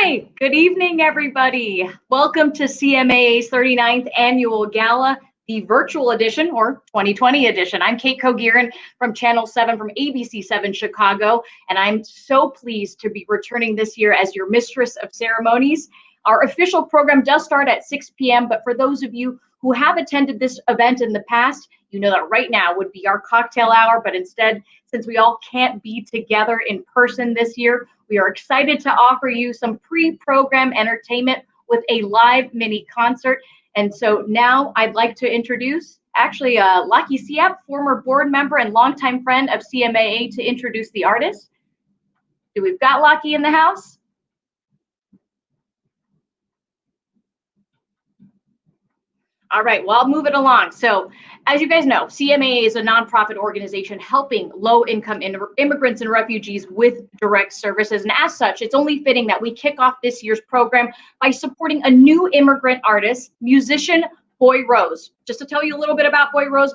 Hi, good evening, everybody. Welcome to CMAA's 39th Annual Gala, the virtual edition or 2020 edition. I'm Kate Kogirin from Channel 7 from ABC 7 Chicago, and I'm so pleased to be returning this year as your Mistress of Ceremonies. Our official program does start at 6 p.m., but for those of you who have attended this event in the past, you know that right now would be our cocktail hour, but instead, since we all can't be together in person this year, we are excited to offer you some pre-program entertainment with a live mini concert. And so now I'd like to introduce Laki Siap, former board member and longtime friend of CMAA, to introduce the artist. We've got Laki in the house. All right, well, I'll move it along. So as you guys know, CMAA is a nonprofit organization helping low-income immigrants and refugees with direct services. And as such, it's only fitting that we kick off this year's program by supporting a new immigrant artist, musician Boy Rose. Just to tell you a little bit about Boy Rose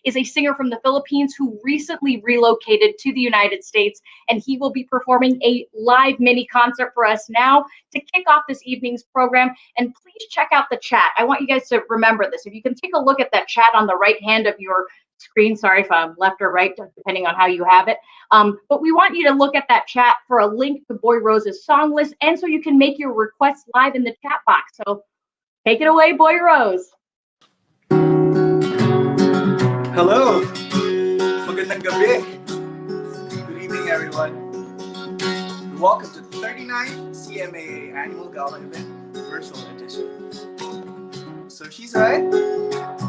is a singer from the Philippines who recently relocated to the United States, and he will be performing a live mini concert for us now to kick off this evening's program. And please check out the chat. I want you guys to remember this. If you can take a look at that chat on the right hand of your screen, sorry if I'm left or right, depending on how you have it. But we want you to look at that chat for a link to Boy Rose's song list, and so you can make your requests live in the chat box. So take it away, Boy Rose. Hello. Magandang gabi. Good evening, everyone. Welcome to the 39th CMAA Annual Gala event, virtual edition. So she's right.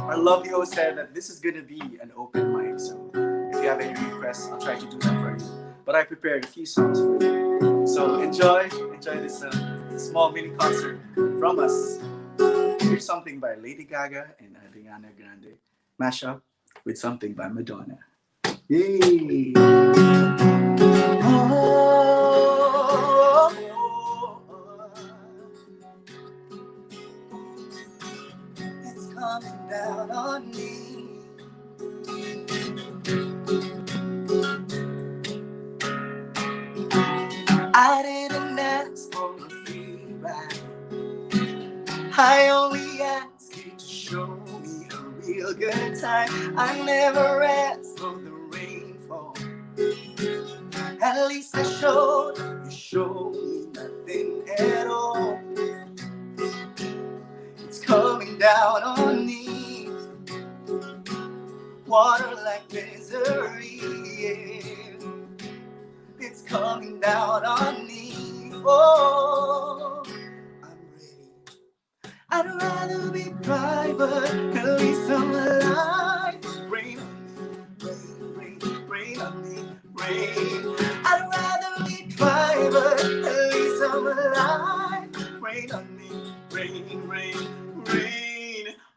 Our lovely host said that this is going to be an open mic. So if you have any requests, I'll try to do that for you. But I prepared a few songs for you. So enjoy this small mini concert from us. Here's something by Lady Gaga and Ariana Grande, mash up with something by Madonna. Yay! It's coming down on me. I didn't ask for a free ride. I only ask you to show me a real good time. I never asked for the rainfall. At least I showed you showed me nothing at all. It's coming down on me. Water like misery. Yeah. It's coming down on me. Oh, I'd rather be private, at least I'm alive. Rain on me, rain. I'd rather be private, at least I'm alive. Rain on me, rain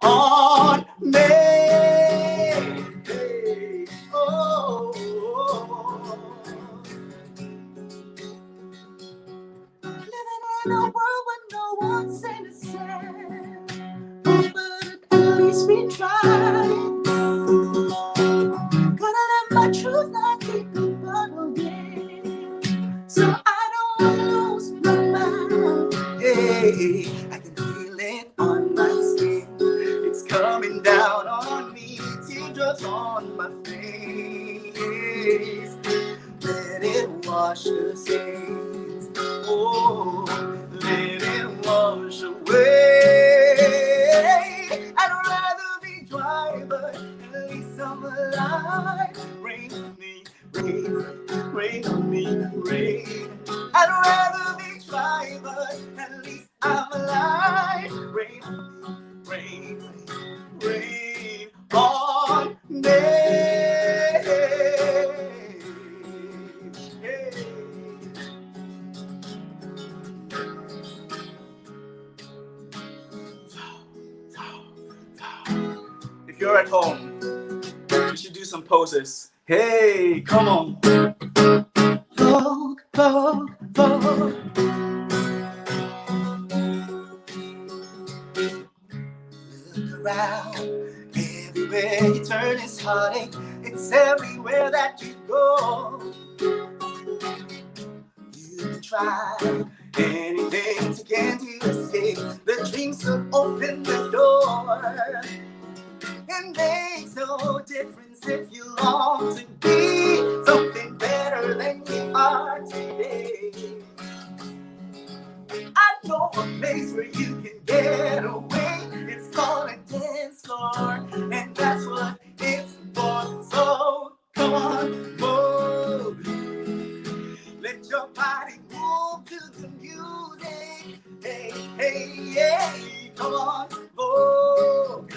on me. Hey, oh. Living in a world where no one's innocent, but at least we try. Gonna live my truth, not keep it bottled in, so I don't lose my mind. Hey, I can feel it on my skin. It's coming down on me, teardrops on my face. Let it wash the stains. Oh, let it wash away. I'd rather be dry, but at least I'm alive. Rain on me, rain on me, rain. I'd rather be dry, but at least I'm alive. Rain on me, rain on me. If you're at home, you should do some poses. Hey, come on. Vogue, vogue, vogue. Look around. Everywhere you turn is heartache. It's everywhere that you go. You can try anything It makes no difference if you long to be something better than you are today. I know a place where you can get away. It's called a dance floor, and that's what it's for. So come on, move. Let your body move to the music. Hey, hey, hey, come on, move.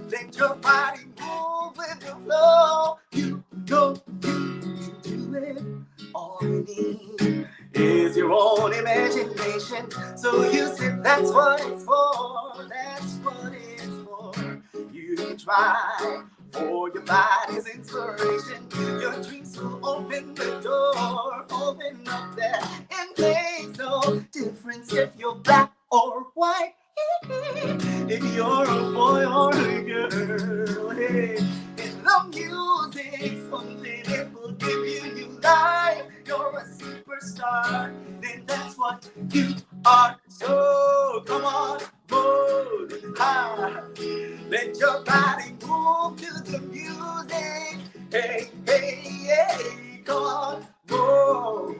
Let your body move with the flow. You know you can do it. All you need is your own imagination. So you said that's what it's for. That's what it's for. You can try for your body's inspiration. Your dreams will open the door. Open up there. It makes no difference if you're black or white. If you're a boy or a girl, hey, if the music's something it will give you new life, you're a superstar, then that's what you are. So come on, move, let your body move to the music. Hey, hey, hey, come on, move.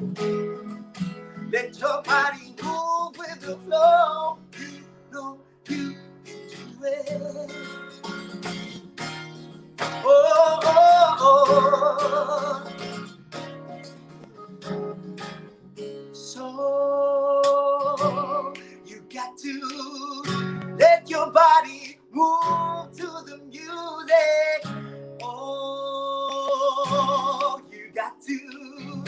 Let your body move with the flow. You know you can do it. Oh, oh, oh. So you got to let your body move to the music. Oh, you got to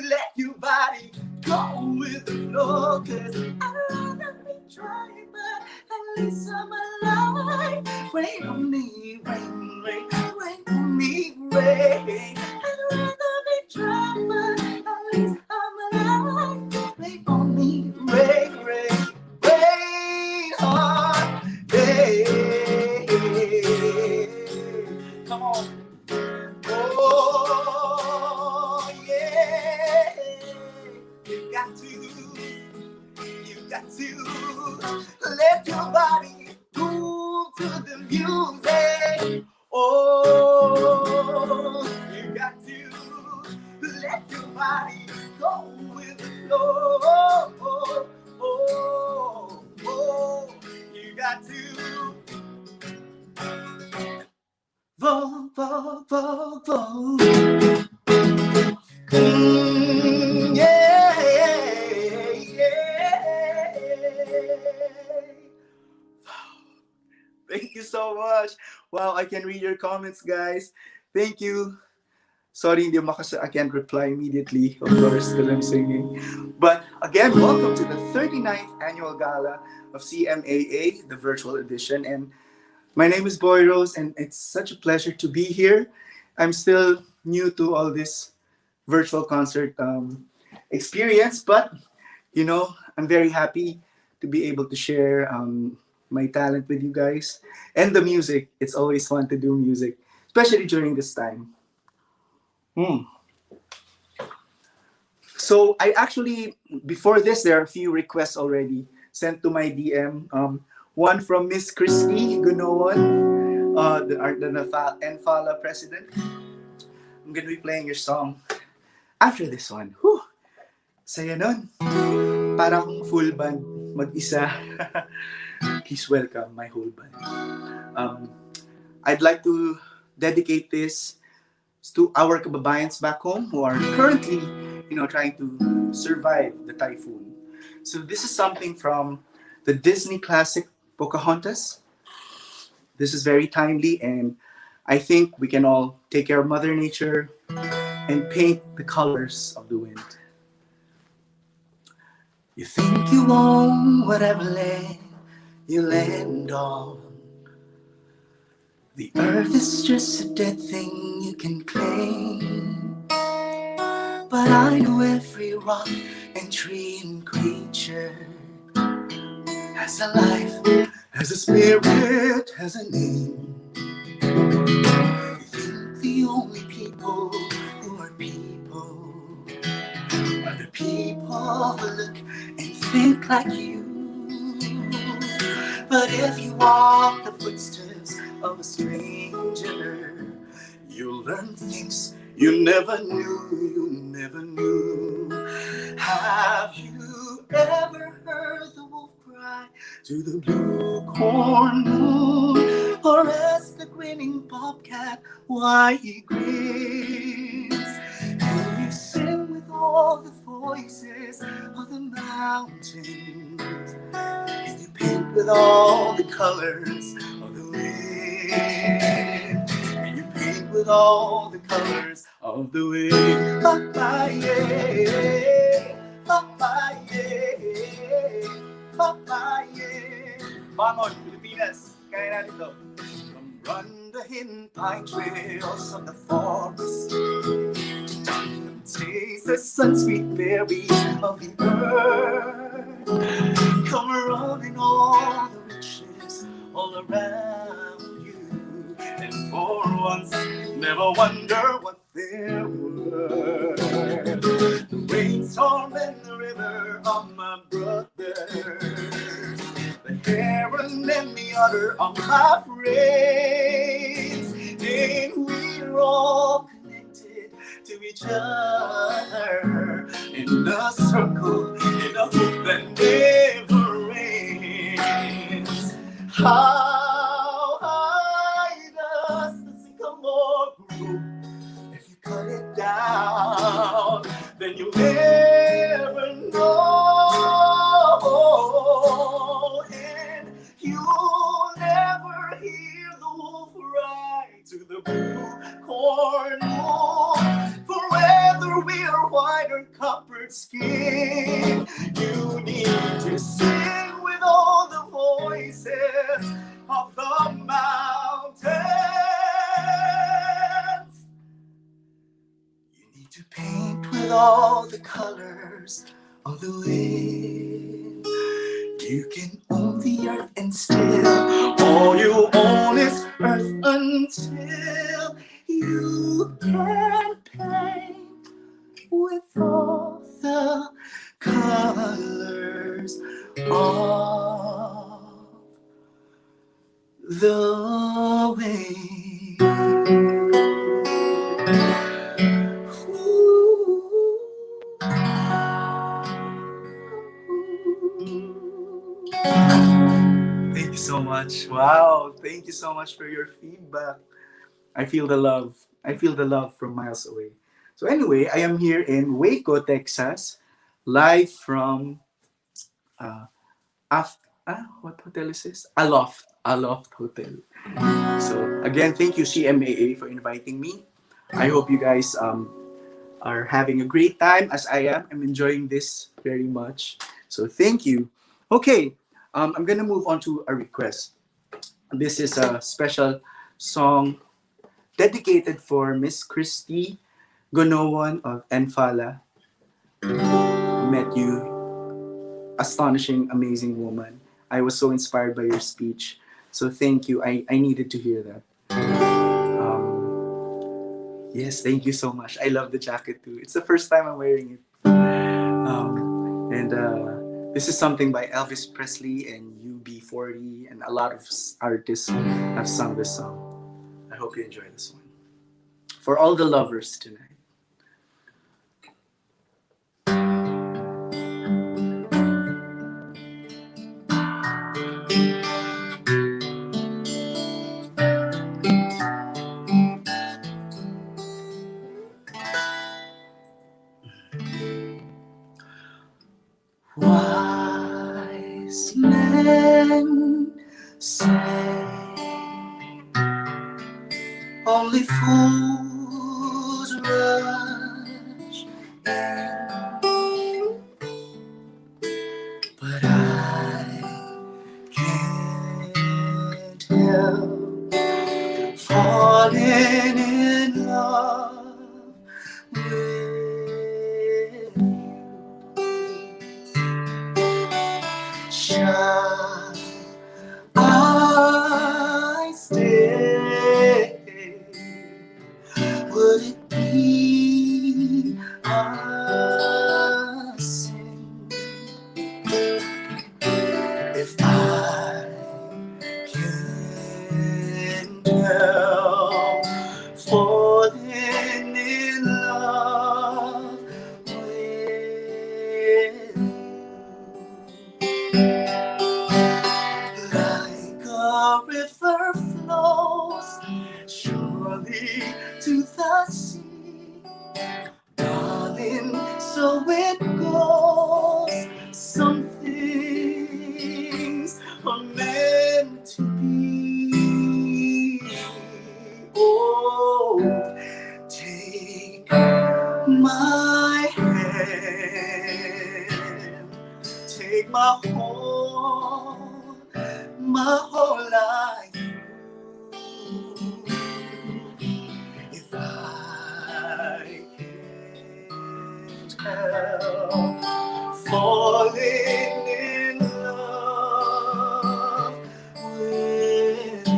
let your body go with the flow. 'Cause I'd rather be trying, but at least I'm alive. Rain on me, rain, rain, rain on me, rain. I'd rather be trying, but at least I'm alive. Rain on me, rain, rain, rain on me. Come on. Oh, yeah. You got to let your body move to the music. Oh, you got to let your body go with the flow. Oh, oh, oh, you got to vo, vo, vo, vo. Yeah, yeah. Thank you so much. Wow, I can read your comments, guys. Thank you. Sorry, I can't reply immediately, of course, because I'm singing. But again, welcome to the 39th annual gala of CMAA, the virtual edition. And my name is Boy Rose, and it's such a pleasure to be here. I'm still new to all this virtual concert experience, but I'm very happy to be able to share my talent with you guys and the music. It's always fun to do music, especially during this time. So I actually, before this, there are a few requests already sent to my DM. One from Miss Christy Gunowan, the NFALA president. I'm gonna be playing your song after this one. Whew! Saya nun. Para akong full band, mag-isa. Please welcome my whole band. I'd like to dedicate this to our kababayans back home who are currently, trying to survive the typhoon. So this is something from the Disney classic Pocahontas. This is very timely, and I think we can all take care of Mother Nature and paint the colors of the wind. You think you own whatever land you land on. The earth is just a dead thing you can claim. But I know every rock and tree and creature has a life, has a spirit, has a name. You think the only people who are people are the people who look and think like you. But if you walk the footsteps of a stranger. You'll learn things you never knew. Have you ever heard the wolf cry to the blue corn moon? Or ask the grinning bobcat why he grins? Can you sing with all the voices of the mountains? Can you paint with all the colors of the wind? Can you paint with all the colors of the wind? Papaye, papaye, papaye. Bangon, Pilipinas, kaya natin to. Come run the hidden pine trails of the forest. Taste the sun-sweet berries of the earth. Come rolling all the riches all around you. And for once, never wonder what they're worth. The rainstorm and the river are my brothers. The heron and the otter are my friends. And we're all connected to each other in a circle, in a hoop that never ends. How high does the sycamore grow? If you cut it down, then you'll never know, and you'll never hear the wolf cry to the blue corn moon. For whether we're white or coppered skin, you need to sing with all the voices of the mountains. You need to paint with all the colors of the wind. You can own the earth and still all you own is earth until you can paint with all the colors of the wind. Thank you so much. Wow, thank you so much for your feedback. I feel the love. I feel the love from miles away. So anyway, I am here in Waco, Texas, live from what hotel is this? Aloft Hotel. So again, thank you CMAA for inviting me. I hope you guys are having a great time as I am. I'm enjoying this very much. So thank you. Okay, I'm gonna move on to a request. This is a special song dedicated for Miss Christy Gonowan of Enfala. Met you, astonishing, amazing woman. I was so inspired by your speech. So thank you. I needed to hear that. Yes, thank you so much. I love the jacket too. It's the first time I'm wearing it. And this is something by Elvis Presley and UB40, and a lot of artists have sung this song. I hope you enjoy this one. For all the lovers tonight. Wise men say only fools rush in, but I can't help falling in love with you. Shall I stay? Would it be a sin if I can so it goes. Some things are meant to be. Oh, take my hand, take my whole life through. If I can't help falling in love with you.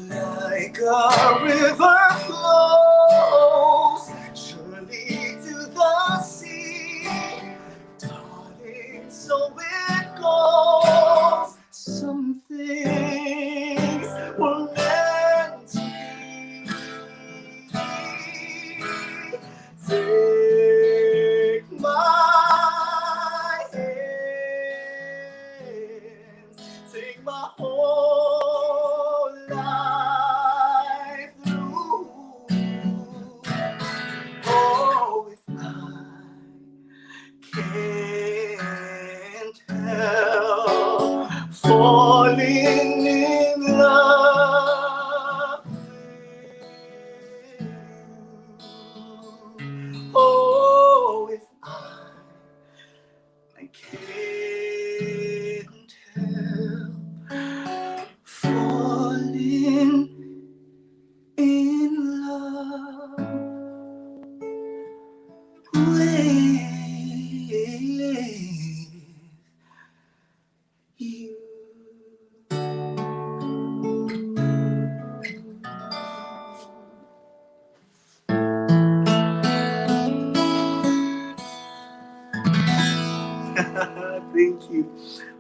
Like a river flows surely to the sea, darling, so it goes. Some things were meant to be. Take my hand, take my whole life through. Oh, if I can't help falling in love with you. Oh, if I can't help falling in love with you. Thank you.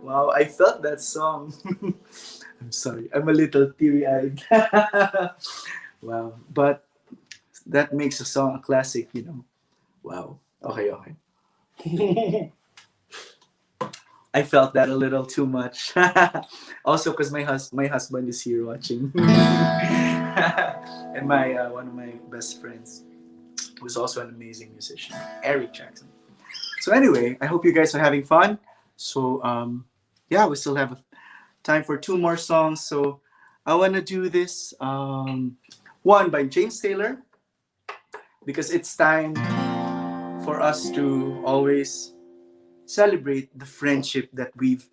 Wow, I felt that song. I'm sorry, I'm a little teary-eyed. Wow, but that makes a song a classic, you know. Wow. Okay, okay. I felt that a little too much. Also, because my husband is here watching, and my one of my best friends, who's also an amazing musician, Eric Jackson. So anyway, I hope you guys are having fun. So yeah, we still have time for two more songs. So I want to do this one by James Taylor, because it's time for us to always celebrate the friendship that we've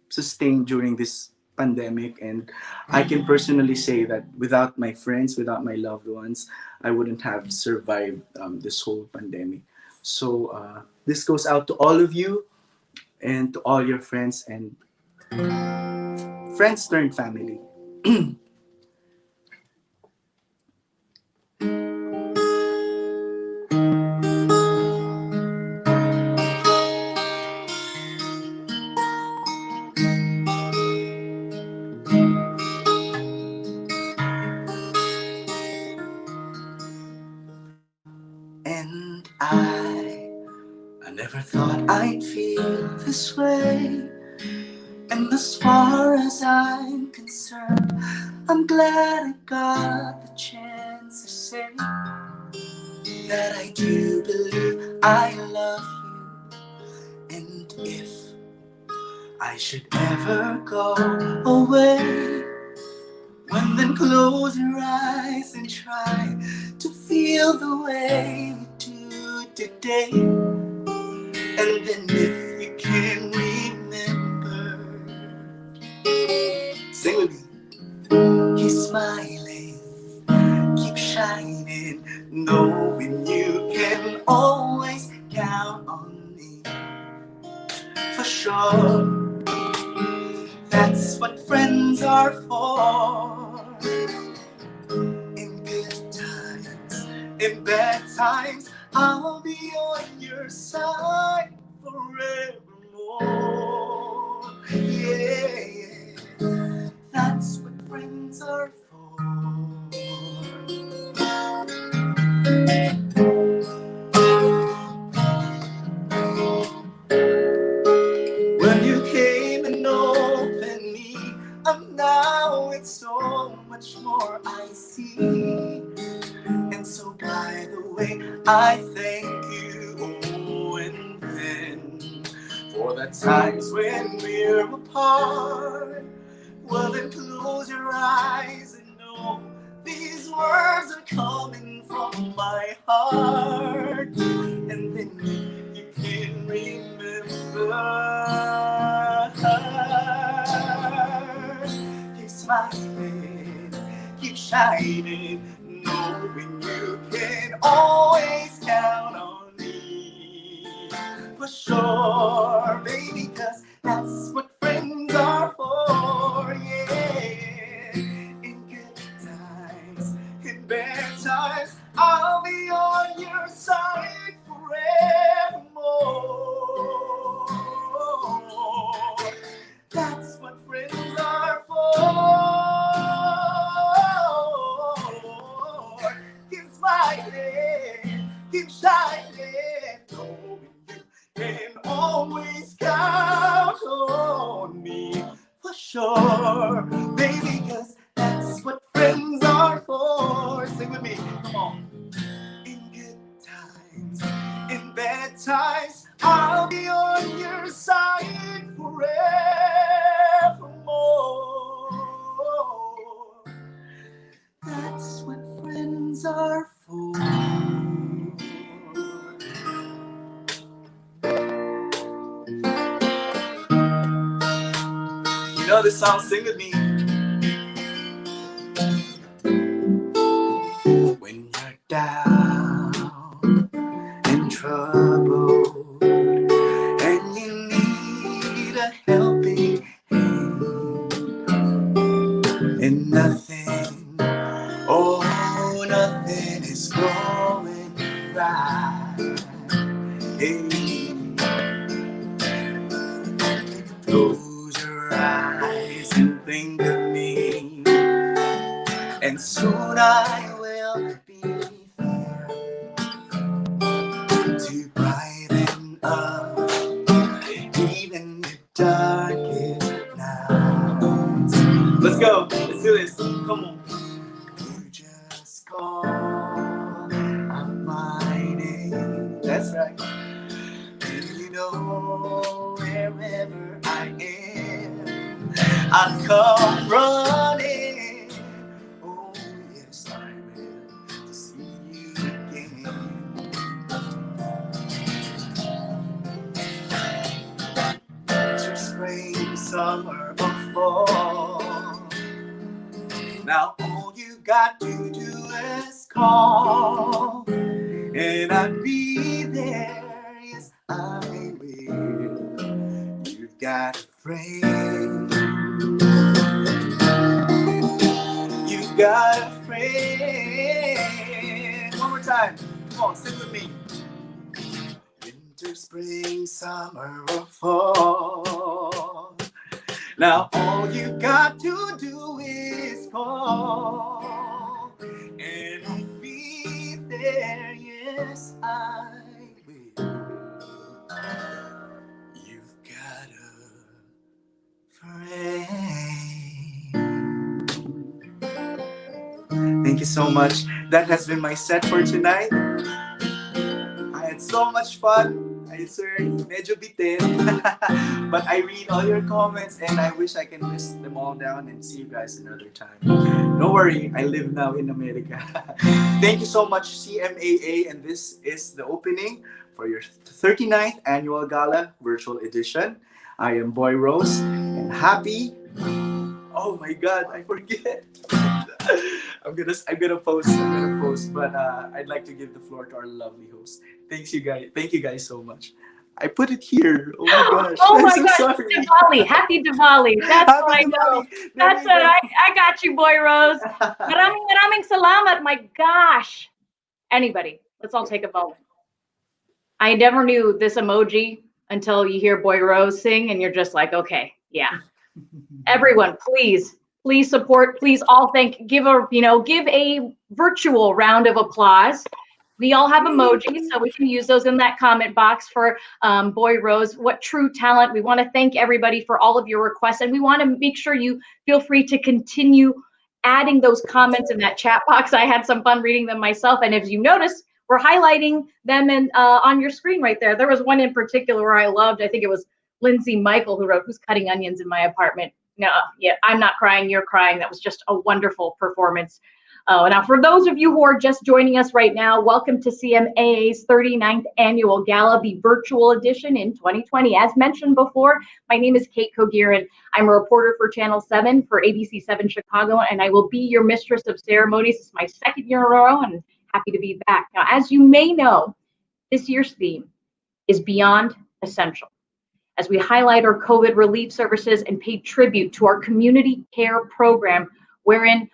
sustained during this pandemic. And I can personally say that without my friends, without my loved ones, I wouldn't have survived this whole pandemic. So this goes out to all of you and to all your friends and friends turned family. And I never thought I'd feel this way. And as far as I'm concerned, I'm glad I got the chance to say that I do believe I love you. And if I should ever go away, well, then close your eyes and try to feel the way we do today. And then if you can remember, sing with me. Keep smiling, keep shining, knowing you can always count on me. For sure, that's what friends are for. In good times In bad times, I'll be on your side forevermore. Yeah, that's what friends are for. When you came and opened me up, now it's so much more I see. And so by the way, I thank you, oh, and then for the times when we're apart. Well, then close your eyes and know these words are coming from my heart. And then you can remember. Keep smiling, keep shining, knowing you can always count on me. For sure, baby, 'cause that's what friends are for, yeah. In good times, in bad times, I'll be on your side forevermore. That's what friends are for. Keep smiling, keep shining, knowing you can always count on me. For sure, baby, 'cause that's what friends are for. Sing with me, come on. In good times, in bad times, I'll be on your side forevermore. That's what friends are for. You know this song, sing with me. When you're down in trouble and you need a helping hand, and nothing, oh, nothing is going right. Hey, close your eyes and think of me, and soon I will be there to brighten up even the darkest nights. Let's go. Let's do this. Come on. You just call out my name. That's right. And you know wherever I am, I'll come running. Oh, yes, I will, to see you again. Winter, spring, summer, or fall. Now all you got to do is call, and I'll be there. Yes, I will. You've got a friend. You've got a friend. One more time. Come on, sing with me. Winter, spring, summer, or fall. Now all you got to do is call, and I'll be there. Yes, I will. You've got a friend. Thank you so much. That has been my set for tonight. I had so much fun. I swear, medyo bitin. But I read all your comments and I wish I can list them all down and see you guys another time. Don't worry, I live now in America. Thank you so much, CMAA, and this is the opening for your 39th annual Gala virtual edition. I am Boy Rose, and happy... Oh my God, I forget. I'm gonna post, but I'd like to give the floor to our lovely host. Thank you guys so much. I put it here. Oh my gosh. Oh my I'm gosh, so sorry. Diwali. Happy Diwali. That's Happy what I Diwali. know. There That's you it. go. I got you, Boy Rose. Maraming salamat. My gosh. Anybody, let's all take a moment. I never knew this emoji until you hear Boy Rose sing and you're just like, okay, yeah. Everyone, please support, please all give a virtual round of applause. We all have emojis, so we can use those in that comment box for Boy Rose. What true talent. We want to thank everybody for all of your requests, and we want to make sure you feel free to continue adding those comments in that chat box. I had some fun reading them myself, and as you notice, we're highlighting them on your screen right there. There was one in particular where I loved, I think it was Lindsay Michael, who wrote, "Who's cutting onions in my apartment?" No, yeah, I'm not crying, you're crying. That was just a wonderful performance. Now, for those of you who are just joining us right now, welcome to CMAA's 39th Annual Gala, the virtual edition in 2020. As mentioned before, my name is Kate Kogirin. I'm a reporter for Channel 7 for ABC7 Chicago, and I will be your mistress of ceremonies. This is my second year in a row, and happy to be back. Now, as you may know, this year's theme is Beyond Essential, as we highlight our COVID relief services and pay tribute to our community care program, wherein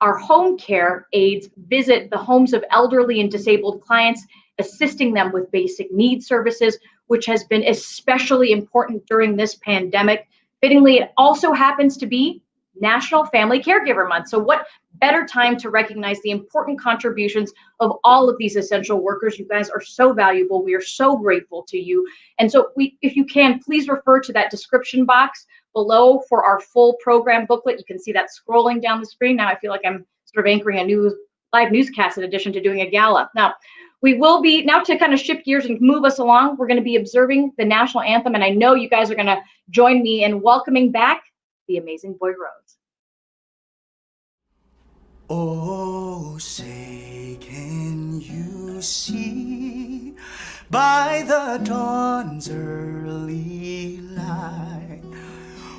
our home care aides visit the homes of elderly and disabled clients, assisting them with basic needs services, which has been especially important during this pandemic. Fittingly, it also happens to be National Family Caregiver Month. So what better time to recognize the important contributions of all of these essential workers? You guys are so valuable. We are so grateful to you. And so if you can, please refer to that description box below for our full program booklet. You can see that scrolling down the screen. Now I feel like I'm sort of anchoring a live newscast in addition to doing a gala. Now, we will be, now to kind of shift gears and move us along, we're going to be observing the national anthem, and I know you guys are going to join me in welcoming back the amazing Boy Rose. Oh, say, can you see by the dawn's early light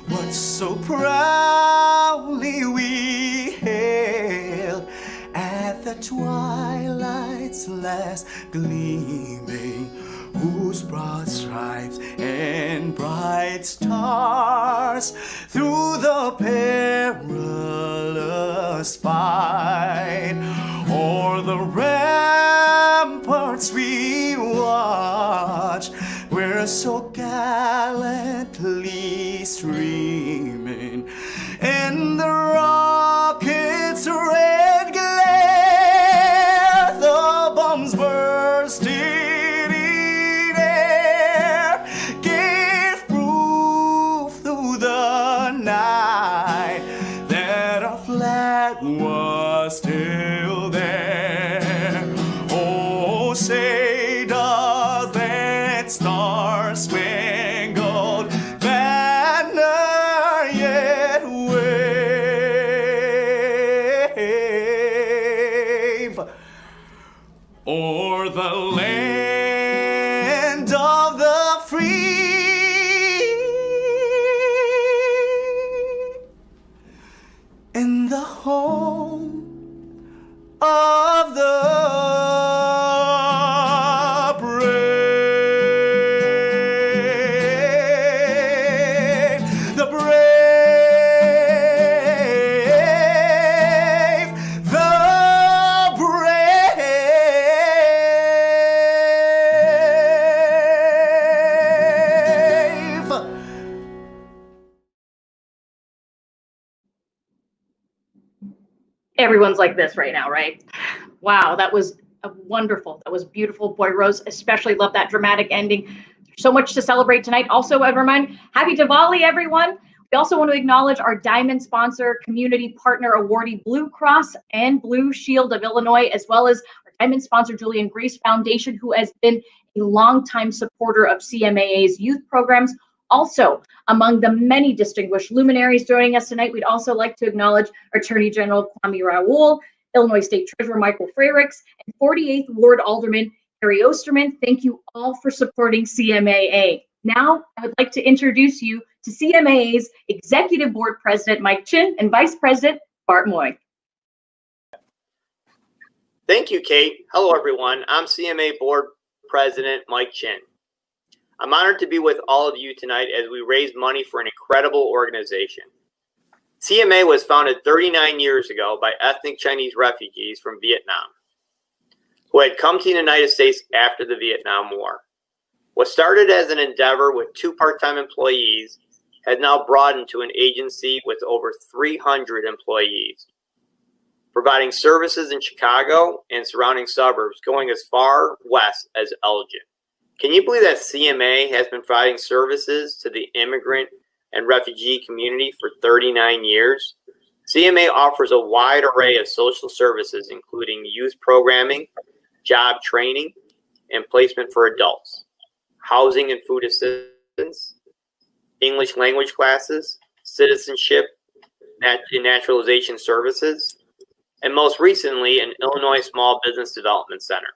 what so proudly we hailed at the twilight's last gleaming, whose broad stripes and bright stars through the perilous fight o'er the ramparts we watched, were so gallantly streaming, and the rocket's red glare, the bombs bursting in air, gave proof through the night that our flag was still there. Oh, say does that star-spangled banner yet wave o'er the land of the free and the home of the brave, the brave, the brave. Everyone's like this right now, right? Wow, that was wonderful. That was beautiful, Boy Rose. Especially love that dramatic ending. So much to celebrate tonight. Also, I remind, happy Diwali, everyone. We also want to acknowledge our diamond sponsor, community partner awardee Blue Cross and Blue Shield of Illinois, as well as our diamond sponsor, Julian Grace Foundation, who has been a longtime supporter of CMAA's youth programs. Also, among the many distinguished luminaries joining us tonight, we'd also like to acknowledge Attorney General Kwame Raoul, Illinois State Treasurer Michael Freyricks, and 48th Ward Alderman Harry Osterman. Thank you all for supporting CMAA. Now, I would like to introduce you to CMAA's Executive Board President Mike Chin and Vice President Bart Moy. Thank you, Kate. Hello, everyone. I'm CMA Board President Mike Chin. I'm honored to be with all of you tonight as we raise money for an incredible organization. CMA was founded 39 years ago by ethnic Chinese refugees from Vietnam. who had come to the United States after the Vietnam War. What started as an endeavor with 2 part-time employees has now broadened to an agency with over 300 employees, providing services in Chicago and surrounding suburbs, going as far west as Elgin. Can you believe that CMA has been providing services to the immigrant and refugee community for 39 years? CMA offers a wide array of social services, including youth programming, job training, and placement for adults, housing and food assistance, English language classes, citizenship and naturalization services, and most recently, an Illinois Small Business Development Center.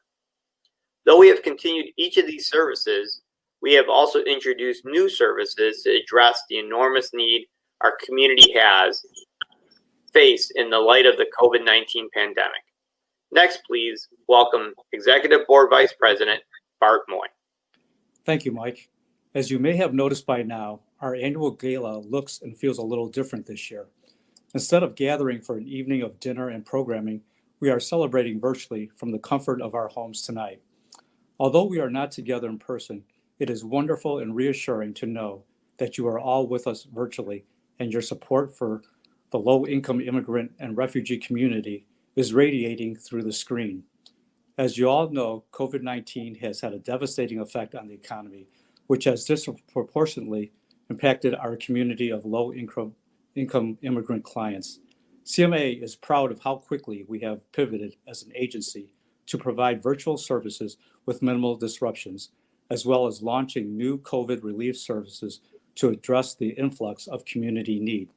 Though we have continued each of these services, we have also introduced new services to address the enormous need our community has faced in the light of the COVID-19 pandemic. Next, please welcome Executive Board Vice President Bart Moy. Thank you, Mike. As you may have noticed by now, our annual gala looks and feels a little different this year. Instead of gathering for an evening of dinner and programming, we are celebrating virtually from the comfort of our homes tonight. Although we are not together in person, it is wonderful and reassuring to know that you are all with us virtually, and your support for the low-income immigrant and refugee community is radiating through the screen. As you all know, COVID-19 has had a devastating effect on the economy, which has disproportionately impacted our community of low-income immigrant clients. CMAA is proud of how quickly we have pivoted as an agency to provide virtual services with minimal disruptions, as well as launching new COVID relief services to address the influx of community need.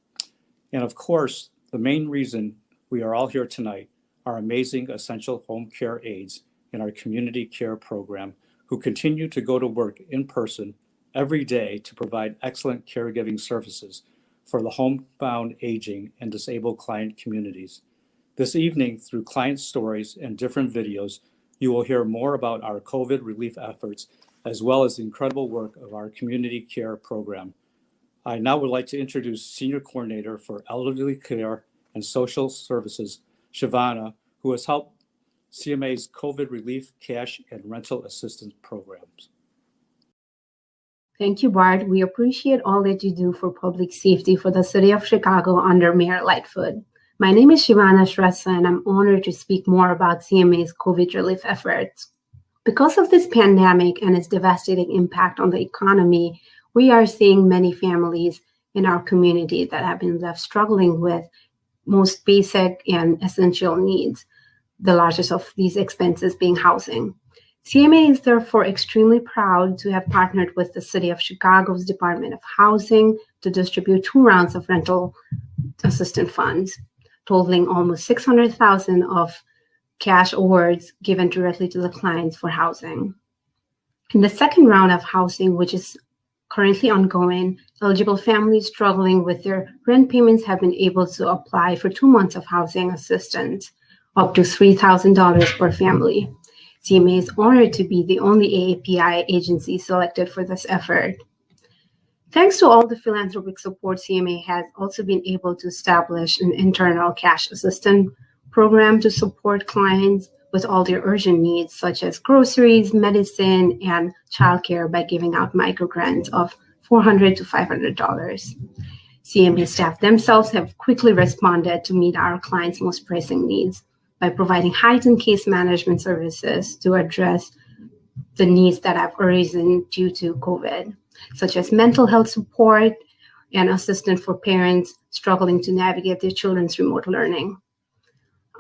And of course, the main reason we are all here tonight are amazing essential home care aides in our community care program who continue to go to work in person every day to provide excellent caregiving services for the homebound, aging, and disabled client communities. This evening, through client stories and different videos, you will hear more about our COVID relief efforts, as well as the incredible work of our community care program. I now would like to introduce Senior Coordinator for Elderly Care and Social Services, Shavana, who has helped CMA's COVID relief, cash, and rental assistance programs. Thank you, Bart. We appreciate all that you do for public safety for the city of Chicago under Mayor Lightfoot. My name is Shivana Shrestha, and I'm honored to speak more about CMA's COVID relief efforts. Because of this pandemic and its devastating impact on the economy, we are seeing many families in our community that have been left struggling with most basic and essential needs, the largest of these expenses being housing. CMA is therefore extremely proud to have partnered with the City of Chicago's Department of Housing to distribute 2 rounds of rental assistance funds, totaling almost $600,000 of cash awards given directly to the clients for housing. In the second round of housing, which is currently ongoing, eligible families struggling with their rent payments have been able to apply for 2 months of housing assistance, up to $3,000 per family. CMA is honored to be the only AAPI agency selected for this effort. Thanks to all the philanthropic support, CMA has also been able to establish an internal cash assistance program to support clients with all their urgent needs, such as groceries, medicine, and childcare by giving out microgrants of $400 to $500. CMA staff themselves have quickly responded to meet our clients' most pressing needs by providing heightened case management services to address the needs that have arisen due to COVID, such as mental health support and assistance for parents struggling to navigate their children's remote learning.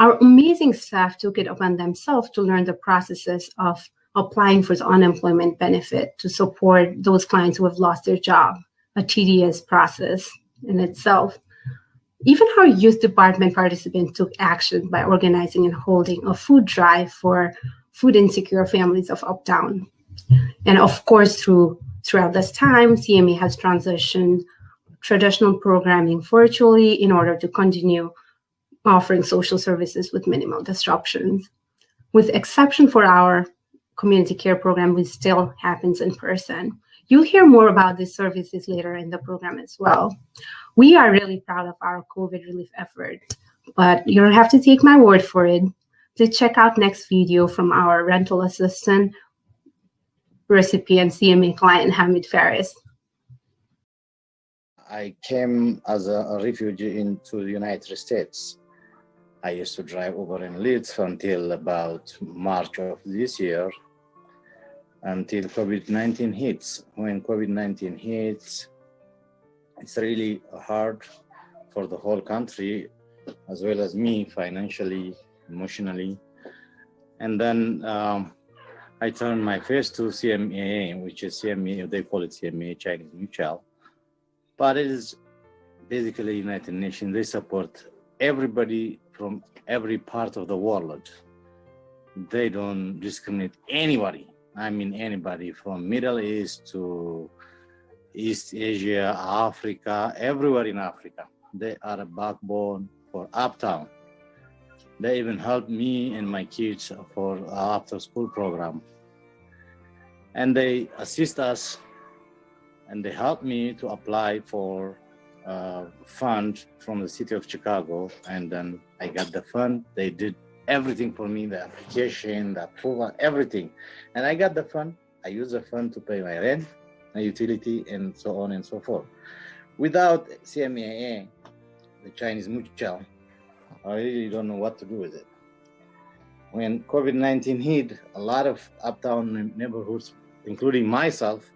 Our amazing staff took it upon themselves to learn the processes of applying for the unemployment benefit to support those clients who have lost their job, a tedious process in itself. Even our youth department participants took action by organizing and holding a food drive for food insecure families of Uptown. And of course, throughout this time, CMA has transitioned traditional programming virtually in order to continue offering social services with minimal disruptions. With exception for our community care program, which still happens in person. You'll hear more about these services later in the program as well. We are really proud of our COVID relief effort, but you don't have to take my word for it. to check out next video from our rental assistant recipient CMA client, Hamid Faris. I came as a refugee into the United States. I used to drive Uber and Lyft until about March of this year, until COVID-19 hits. When COVID-19 hits, it's really hard for the whole country, as well as me, financially, emotionally. And then I turned my face to CMAA, which is CMAA, they call it CMAA, Chinese Mutual. But it is basically United Nations. They support everybody from every part of the world. They don't discriminate anybody. I mean anybody from Middle East to East Asia, Africa, everywhere in Africa. They are a backbone for Uptown. They even help me and my kids for after school program. And they assist us and they helped me to apply for fund from the city of Chicago, and then I got the fund. They did everything for me, the application, the approval, everything. And I got the fund. I used the fund to pay my rent, my utility, and so on and so forth. Without CMAA, the Chinese Mutual, I really don't know what to do with it. When COVID-19 hit, a lot of uptown neighborhoods, including myself,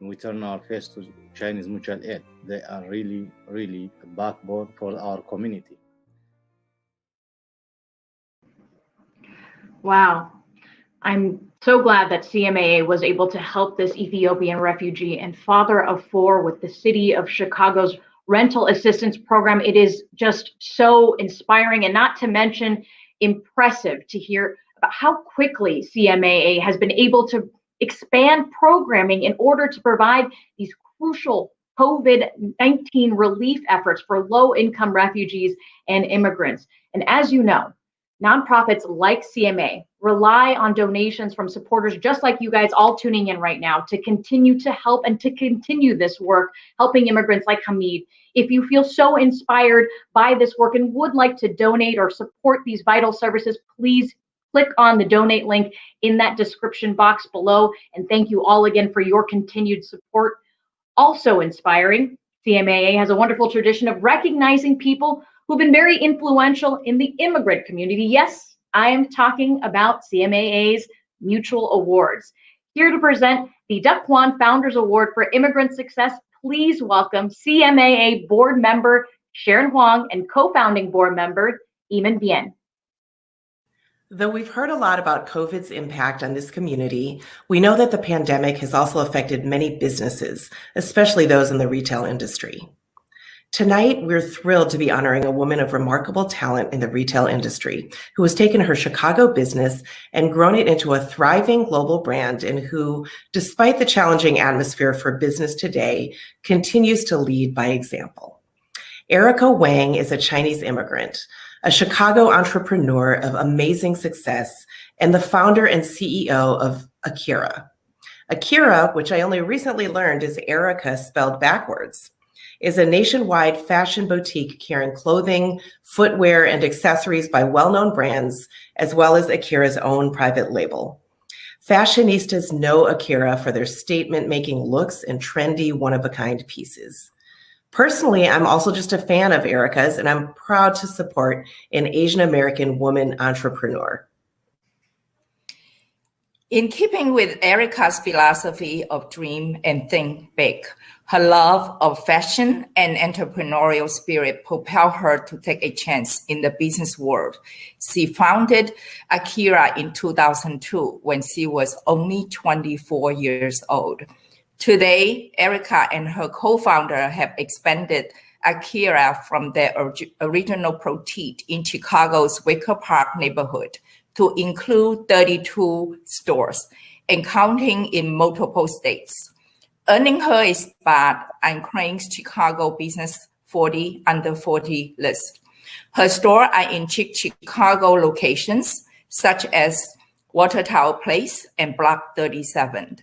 we turn our face to Chinese Mutual Aid. They are really, really a backbone for our community. Wow. I'm so glad that CMAA was able to help this Ethiopian refugee and father of four with the city of Chicago's rental assistance program. It is just so inspiring, and not to mention impressive to hear about how quickly CMAA has been able to expand programming in order to provide these crucial COVID-19 relief efforts for low-income refugees and immigrants. And as you know, nonprofits like CMA rely on donations from supporters just like you guys all tuning in right now to continue to help and to continue this work, helping immigrants like Hamid. If you feel so inspired by this work and would like to donate or support these vital services, please click on the donate link in that description box below. And thank you all again for your continued support. Also inspiring, CMAA has a wonderful tradition of recognizing people who've been very influential in the immigrant community. Yes, I am talking about CMAA's Mutual Awards. Here to present the Duc Quan Founders Award for Immigrant Success, please welcome CMAA board member Sharon Huang and co-founding board member Eamon Bien. Though we've heard a lot about COVID's impact on this community, we know that the pandemic has also affected many businesses, especially those in the retail industry. Tonight, we're thrilled to be honoring a woman of remarkable talent in the retail industry who has taken her Chicago business and grown it into a thriving global brand, and who, despite the challenging atmosphere for business today, continues to lead by example. Erica Wang is a Chinese immigrant, a Chicago entrepreneur of amazing success, and the founder and CEO of Akira. Akira, which I only recently learned is Erica spelled backwards, is a nationwide fashion boutique carrying clothing, footwear, and accessories by well-known brands, as well as Akira's own private label. Fashionistas know Akira for their statement-making looks and trendy, one-of-a-kind pieces. Personally, I'm also just a fan of Erica's, and I'm proud to support an Asian American woman entrepreneur. In keeping with Erica's philosophy of dream and think big, her love of fashion and entrepreneurial spirit propelled her to take a chance in the business world. She founded Akira in 2002 when she was only 24 years old. Today, Erica and her co-founder have expanded Akira from their original boutique in Chicago's Wicker Park neighborhood to include 32 stores and counting in multiple states, earning her a spot on Crain's Chicago Business 40 Under 40 list. Her stores are in Chicago locations such as Water Tower Place and Block 37.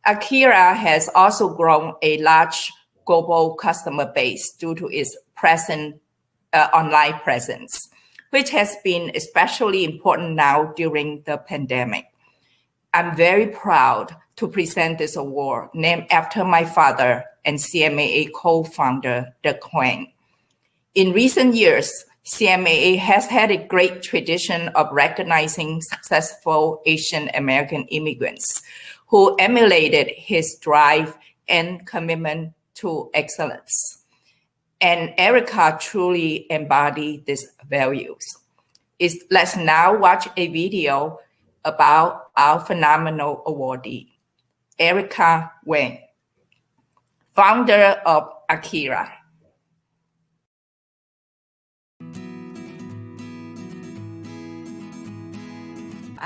Akira has also grown a large global customer base due to its online presence. which has been especially important now during the pandemic. I'm very proud to present this award named after my father and CMAA co-founder, Erica Wang. In recent years, CMAA has had a great tradition of recognizing successful Asian American immigrants who emulated his drive and commitment to excellence. And Erica truly embodied these values. Let's now watch a video about our phenomenal awardee, Erica Wang, founder of Akira.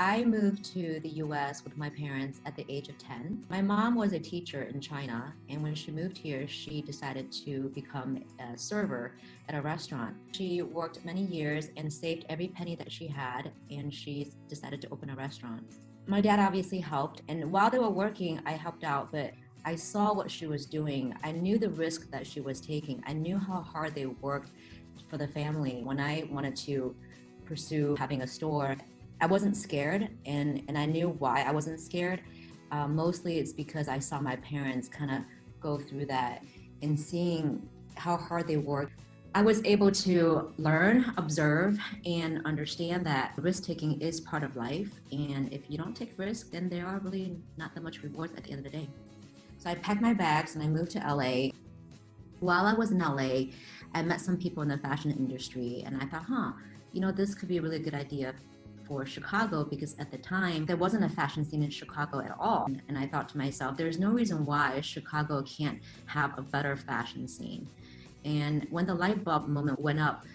I moved to the US with my parents at the age of 10. My mom was a teacher in China, and when she moved here, she decided to become a server at a restaurant. She worked many years and saved every penny that she had, and she decided to open a restaurant. My dad obviously helped, and while they were working, I helped out, but I saw what she was doing. I knew the risk that she was taking. I knew how hard they worked for the family. When I wanted to pursue having a store, I wasn't scared, and I knew why I wasn't scared. Mostly it's because I saw my parents kind of go through that, and seeing how hard they worked. I was able to learn, observe, and understand that risk-taking is part of life, and if you don't take risks, then there are really not that much rewards at the end of the day. So I packed my bags and I moved to LA. While I was in LA, I met some people in the fashion industry, and I thought, this could be a really good idea for Chicago, because at the time there wasn't a fashion scene in Chicago at all. And I thought to myself, there's no reason why Chicago can't have a better fashion scene. And when the light bulb moment went up,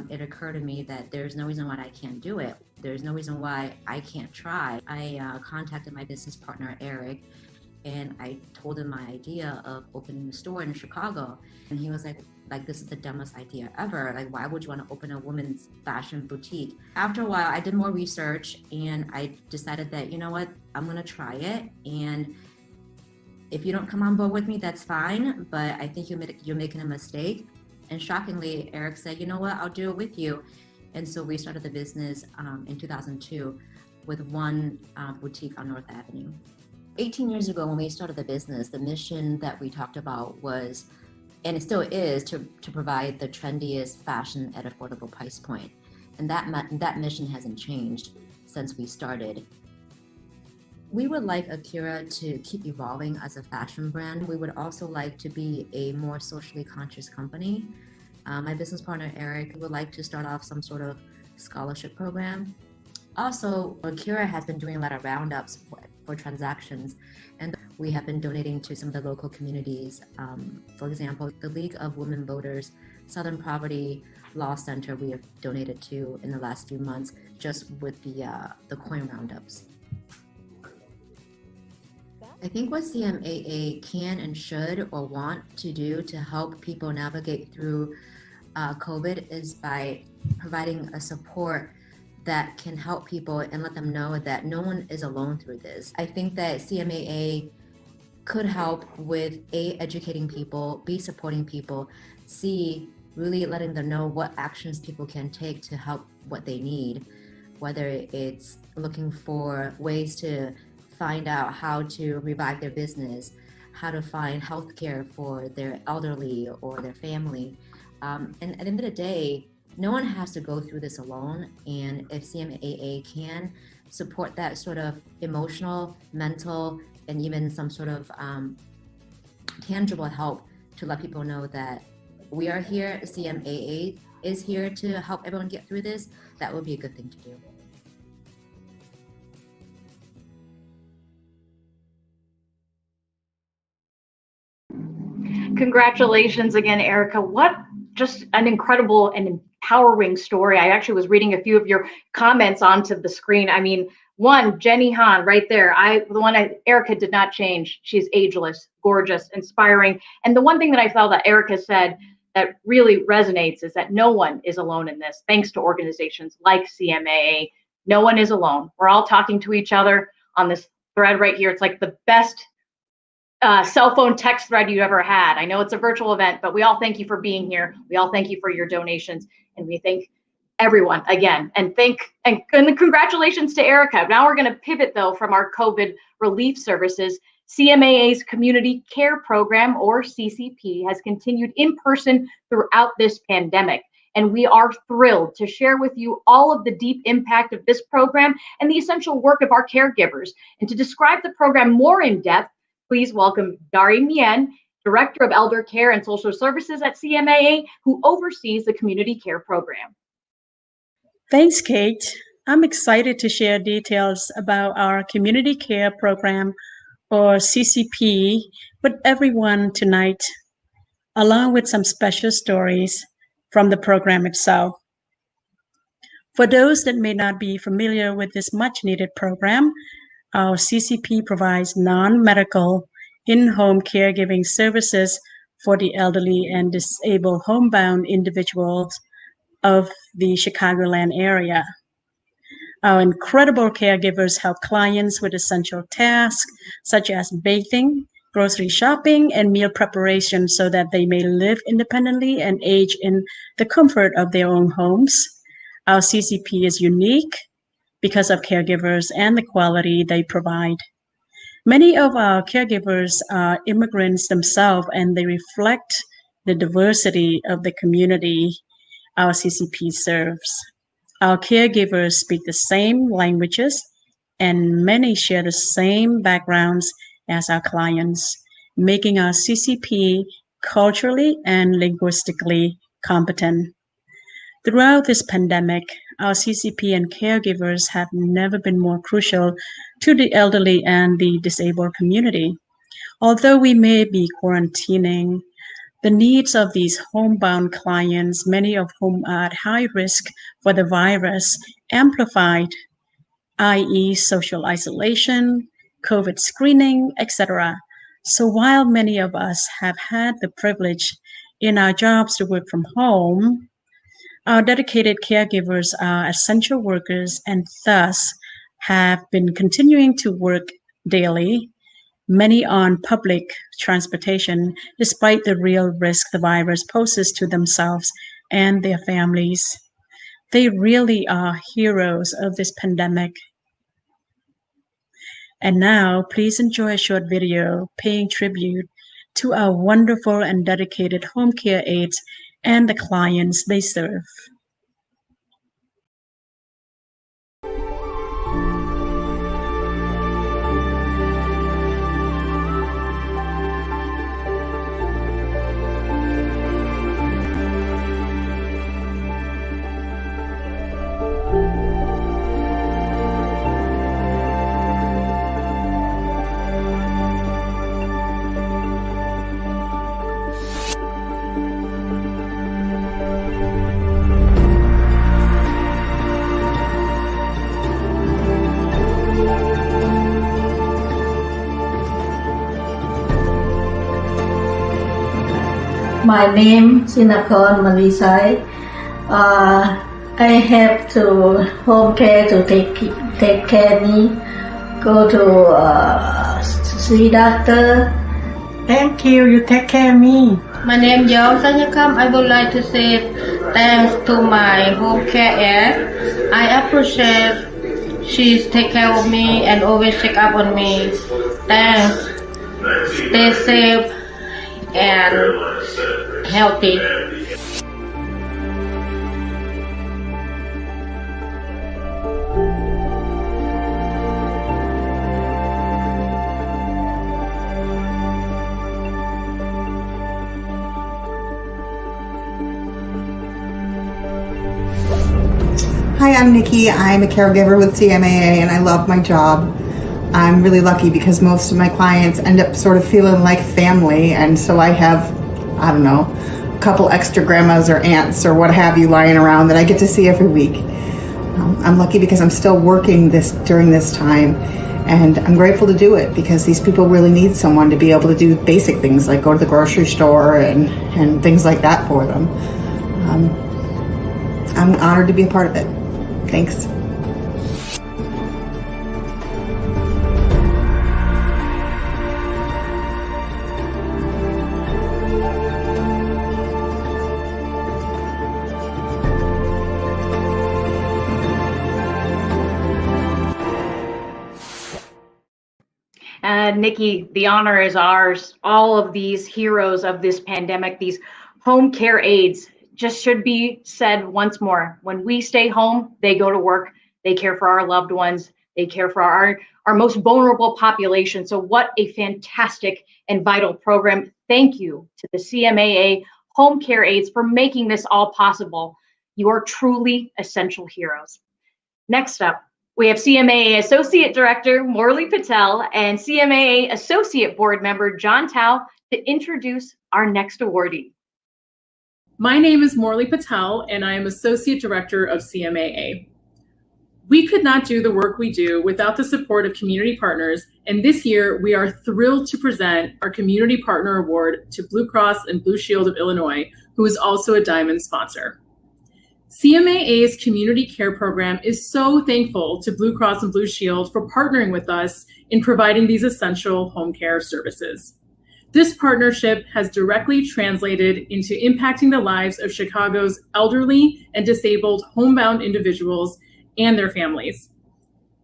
it occurred to me that there's no reason why I can't do it. There's no reason why I can't try. I contacted my business partner, Eric, and I told him my idea of opening a store in Chicago. And he was like, this is the dumbest idea ever. Like, why would you want to open a women's fashion boutique? After a while, I did more research, and I decided that, you know what, I'm going to try it. And if you don't come on board with me, that's fine. But I think you're making a mistake. And shockingly, Eric said, you know what, I'll do it with you. And so we started the business in 2002 with one boutique on North Avenue. 18 years ago, when we started the business, the mission that we talked about was, and it still is, to provide the trendiest fashion at affordable price point. And that mission hasn't changed since we started. We would like Akira to keep evolving as a fashion brand. We would also like to be a more socially conscious company. My business partner, Eric, would like to start off some sort of scholarship program. Also, Akira has been doing a lot of roundups for transactions, and we have been donating to some of the local communities. For example, the League of Women Voters Southern Poverty Law Center we have donated to in the last few months, just with the coin roundups. I think what CMAA can and should or want to do to help people navigate through COVID is by providing a support that can help people and let them know that no one is alone through this. I think that CMAA could help with educating people, B, supporting people, C, really letting them know what actions people can take to help what they need, whether it's looking for ways to find out how to revive their business, how to find healthcare for their elderly or their family. And at the end of the day, no one has to go through this alone. And if CMAA can support that sort of emotional, mental, and even some sort of tangible help to let people know that we are here, CMAA is here to help everyone get through this, that would be a good thing to do. Congratulations again, Erica. What just an incredible and empowering story. I actually was reading a few of your comments onto the screen. I mean, one, Jenny Han right there. Erica did not change. She's ageless, gorgeous, inspiring. And the one thing that I felt that Erica said that really resonates is that no one is alone in this, thanks to organizations like CMAA. No one is alone. We're all talking to each other on this thread right here. It's like the best cell phone text thread you ever had. I know it's a virtual event, but we all thank you for being here. We all thank you for your donations, and we thank everyone again, and congratulations to Erica. Now we're going to pivot though from our COVID relief services. CMAA's Community Care Program, or CCP, has continued in person throughout this pandemic. And we are thrilled to share with you all of the deep impact of this program and the essential work of our caregivers. And to describe the program more in depth, please welcome Dari Mien, Director of Elder Care and Social Services at CMAA, who oversees the Community Care Program. Thanks, Kate. I'm excited to share details about our Community Care Program, or CCP, with everyone tonight, along with some special stories from the program itself. For those that may not be familiar with this much-needed program, our CCP provides non-medical in-home caregiving services for the elderly and disabled homebound individuals of the Chicagoland area. Our incredible caregivers help clients with essential tasks such as bathing, grocery shopping, and meal preparation so that they may live independently and age in the comfort of their own homes. Our CCP is unique because of caregivers and the quality they provide. Many of our caregivers are immigrants themselves, and they reflect the diversity of the community our CCP serves. Our caregivers speak the same languages, and many share the same backgrounds as our clients, making our CCP culturally and linguistically competent. Throughout this pandemic, our CCP and caregivers have never been more crucial to the elderly and the disabled community. Although we may be quarantining, the needs of these homebound clients, many of whom are at high risk for the virus, amplified, i.e. social isolation, COVID screening, etc. So while many of us have had the privilege in our jobs to work from home, our dedicated caregivers are essential workers and thus have been continuing to work daily, many on public transportation, despite the real risk the virus poses to themselves and their families. They really are heroes of this pandemic. And now, please enjoy a short video paying tribute to our wonderful and dedicated home care aides and the clients they serve. My name is Sinakon Malisai. I have to home care to take care of me, go to see doctor. Thank you, you take care of me. My name is Yong Sanyakam. I would like to say thanks to my home care aide. I appreciate she take care of me and always check up on me. Thanks. Stay safe and healthy. Hi, I'm Nikki. I'm a caregiver with CMAA and I love my job. I'm really lucky because most of my clients end up sort of feeling like family, and so I have, I don't know, a couple extra grandmas or aunts or what have you lying around that I get to see every week. I'm lucky because I'm still working during this time, and I'm grateful to do it because these people really need someone to be able to do basic things like go to the grocery store and things like that for them. I'm honored to be a part of it. Thanks. Nikki, the honor is ours. All of these heroes of this pandemic, these home care aides, just should be said once more. When we stay home, they go to work, they care for our loved ones, they care for our most vulnerable population. So what a fantastic and vital program. Thank you to the CMAA home care aides for making this all possible. You are truly essential heroes. Next up, we have CMAA Associate Director Morley Patel and CMAA Associate Board Member John Tao to introduce our next awardee. My name is Morley Patel, and I am Associate Director of CMAA. We could not do the work we do without the support of community partners, and this year we are thrilled to present our Community Partner Award to Blue Cross and Blue Shield of Illinois, who is also a Diamond sponsor. CMAA's community care program is so thankful to Blue Cross and Blue Shield for partnering with us in providing these essential home care services. This partnership has directly translated into impacting the lives of Chicago's elderly and disabled homebound individuals and their families.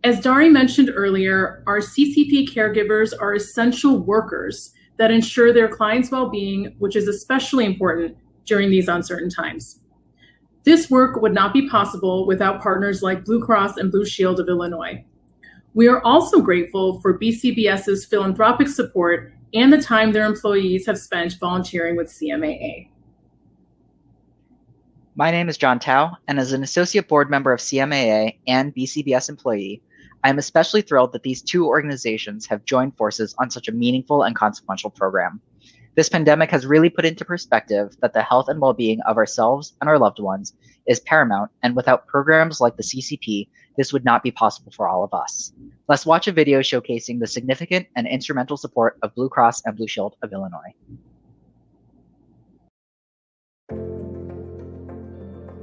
As Dari mentioned earlier, our CCP caregivers are essential workers that ensure their clients' well-being, which is especially important during these uncertain times. This work would not be possible without partners like Blue Cross and Blue Shield of Illinois. We are also grateful for BCBS's philanthropic support and the time their employees have spent volunteering with CMAA. My name is John Tao, and as an associate board member of CMAA and BCBS employee, I am especially thrilled that these two organizations have joined forces on such a meaningful and consequential program. This pandemic has really put into perspective that the health and well-being of ourselves and our loved ones is paramount, and without programs like the CCP, this would not be possible for all of us. Let's watch a video showcasing the significant and instrumental support of Blue Cross and Blue Shield of Illinois.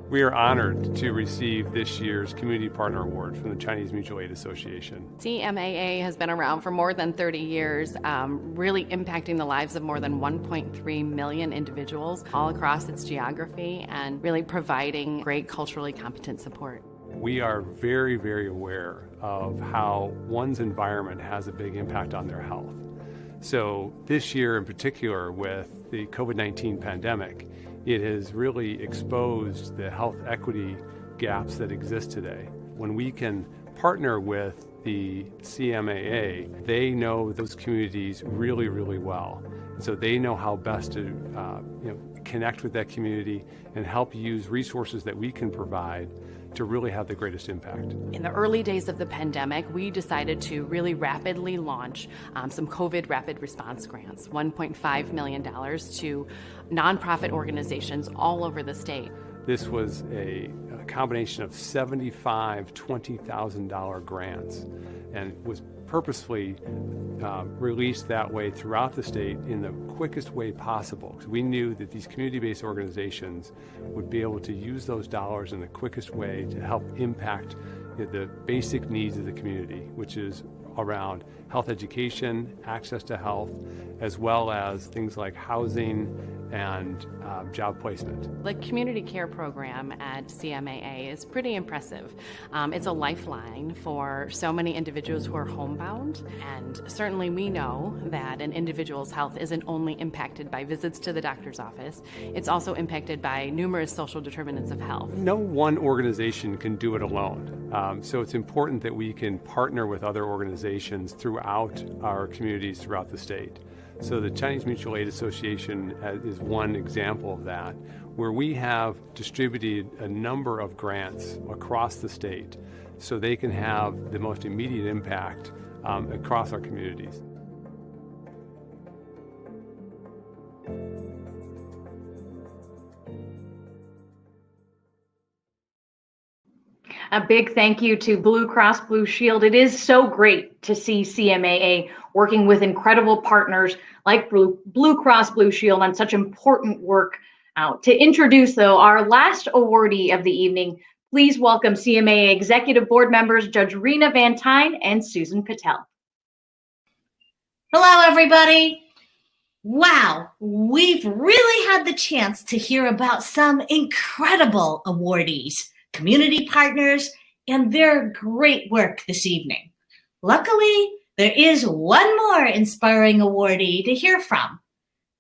We are honored to receive this year's Community Partner Award from the Chinese Mutual Aid Association. CMAA has been around for more than 30 years, really impacting the lives of more than 1.3 million individuals all across its geography and really providing great culturally competent support. We are very, very aware of how one's environment has a big impact on their health. So this year in particular, with the COVID-19 pandemic, it has really exposed the health equity gaps that exist today. When we can partner with the CMAA, they know those communities really, really well. And so they know how best to connect with that community and help use resources that we can provide to really have the greatest impact. In the early days of the pandemic, we decided to really rapidly launch some COVID rapid response grants, $1.5 million to nonprofit organizations all over the state. This was a combination of 75 $20,000 grants, and was purposefully released that way throughout the state in the quickest way possible, because we knew that these community-based organizations would be able to use those dollars in the quickest way to help impact the basic needs of the community, which is around health education, access to health, as well as things like housing and job placement. The community care program at CMAA is pretty impressive. It's a lifeline for so many individuals who are homebound, and certainly we know that an individual's health isn't only impacted by visits to the doctor's office, it's also impacted by numerous social determinants of health. No one organization can do it alone, so it's important that we can partner with other organizations throughout our communities throughout the state. So the Chinese Mutual Aid Association is one example of that, where we have distributed a number of grants across the state so they can have the most immediate impact across our communities. A big thank you to Blue Cross Blue Shield. It is so great to see CMAA working with incredible partners like Blue Cross Blue Shield on such important work. To introduce, though, our last awardee of the evening, please welcome CMAA Executive Board members Judge Rena Van Tine and Susan Patel. Hello, everybody. Wow, we've really had the chance to hear about some incredible awardees, community partners, and their great work this evening. Luckily, there is one more inspiring awardee to hear from.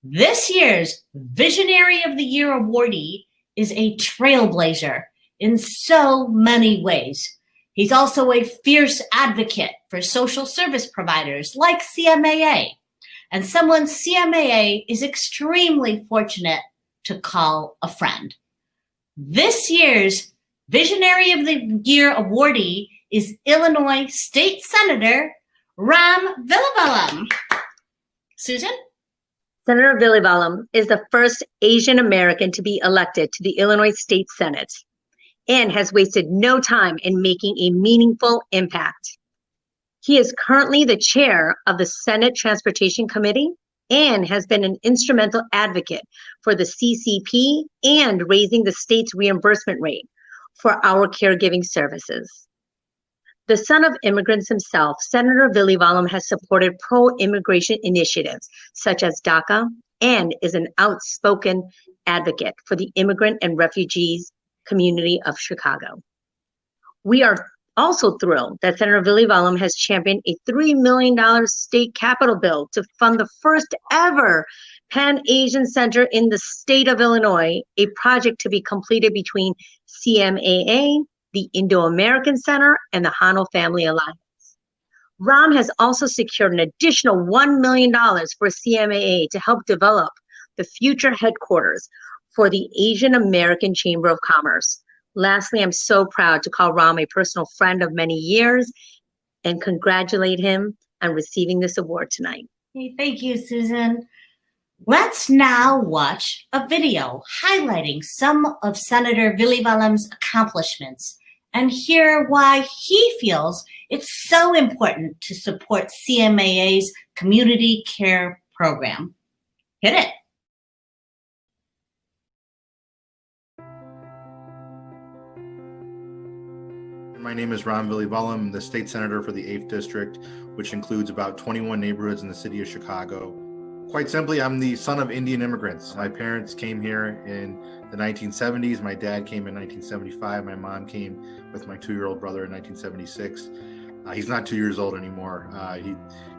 This year's Visionary of the Year awardee is a trailblazer in so many ways. He's also a fierce advocate for social service providers like CMAA, and someone CMAA is extremely fortunate to call a friend. This year's Visionary of the Year awardee is Illinois State Senator Ram Villavalam. Susan? Senator Villavalam is the first Asian American to be elected to the Illinois State Senate and has wasted no time in making a meaningful impact. He is currently the chair of the Senate Transportation Committee and has been an instrumental advocate for the CCP and raising the state's reimbursement rate for our caregiving services. The son of immigrants himself, Senator Villavalam has supported pro-immigration initiatives such as DACA and is an outspoken advocate for the immigrant and refugees community of Chicago. We are also thrilled that Senator Villavalam has championed a $3 million state capital bill to fund the first ever Pan-Asian Center in the state of Illinois, a project to be completed between CMAA, the Indo-American Center, and the Hanel Family Alliance. Ram has also secured an additional $1 million for CMAA to help develop the future headquarters for the Asian American Chamber of Commerce. Lastly, I'm so proud to call Ram a personal friend of many years and congratulate him on receiving this award tonight. Hey, thank you, Susan. Let's now watch a video highlighting some of Senator Villavalam's accomplishments and hear why he feels it's so important to support CMAA's community care program. Hit it. My name is Ram Villavalam, the state senator for the 8th District, which includes about 21 neighborhoods in the city of Chicago. Quite simply, I'm the son of Indian immigrants. My parents came here in the 1970s. My dad came in 1975. My mom came with my 2-year-old brother in 1976. He's not 2 years old anymore.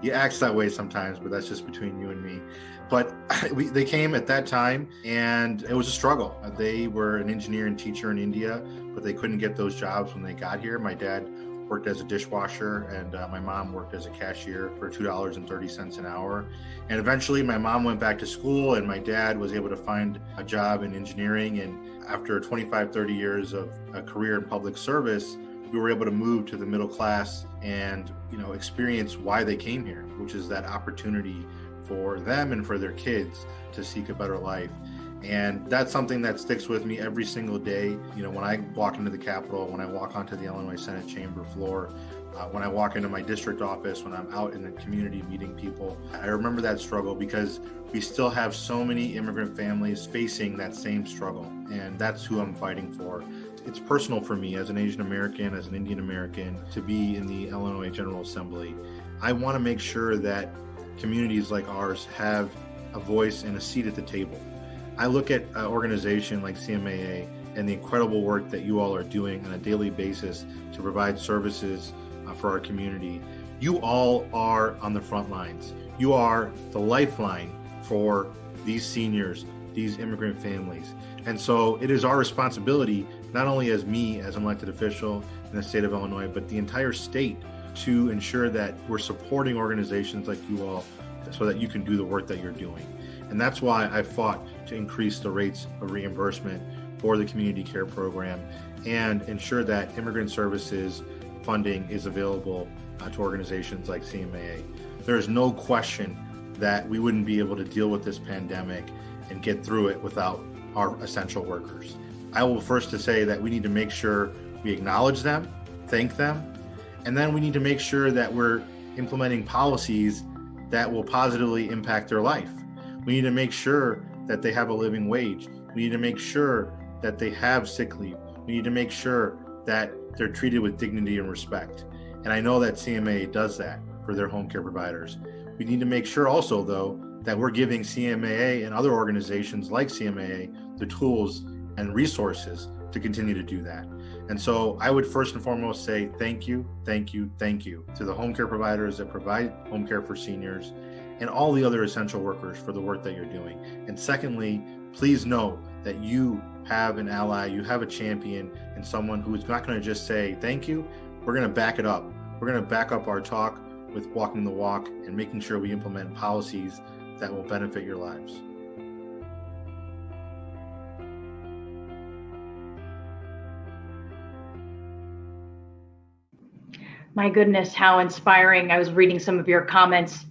He acts that way sometimes, but that's just between you and me. But they came at that time, and it was a struggle. They were an engineer and teacher in India, but they couldn't get those jobs when they got here. My dad worked as a dishwasher, and my mom worked as a cashier for $2.30 an hour. And eventually my mom went back to school, and my dad was able to find a job in engineering. And after 25, 30 years of a career in public service, we were able to move to the middle class and, experience why they came here, which is that opportunity for them and for their kids to seek a better life. And that's something that sticks with me every single day. When I walk into the Capitol, when I walk onto the Illinois Senate chamber floor, when I walk into my district office, when I'm out in the community meeting people, I remember that struggle because we still have so many immigrant families facing that same struggle. And that's who I'm fighting for. It's personal for me as an Asian American, as an Indian American, to be in the Illinois General Assembly. I want to make sure that communities like ours have a voice and a seat at the table. I look at an organization like CMAA and the incredible work that you all are doing on a daily basis to provide services for our community. You all are on the front lines. You are the lifeline for these seniors, these immigrant families. And so it is our responsibility, not only as me as an elected official in the state of Illinois, but the entire state, to ensure that we're supporting organizations like you all so that you can do the work that you're doing. And that's why I fought to increase the rates of reimbursement for the community care program and ensure that immigrant services funding is available to organizations like CMAA. There is no question that we wouldn't be able to deal with this pandemic and get through it without our essential workers. I will first to say that we need to make sure we acknowledge them, thank them, and then we need to make sure that we're implementing policies that will positively impact their life. We need to make sure that they have a living wage. We need to make sure that they have sick leave. We need to make sure that they're treated with dignity and respect. And I know that CMAA does that for their home care providers. We need to make sure also, though, that we're giving CMAA and other organizations like CMAA the tools and resources to continue to do that. And so I would first and foremost say thank you, thank you, thank you to the home care providers that provide home care for seniors and all the other essential workers for the work that you're doing. And secondly, please know that you have an ally, you have a champion, and someone who's not going to just say thank you. We're going to back it up. We're going to back up our talk with walking the walk and making sure we implement policies that will benefit your lives. My goodness, how inspiring. I was reading some of your comments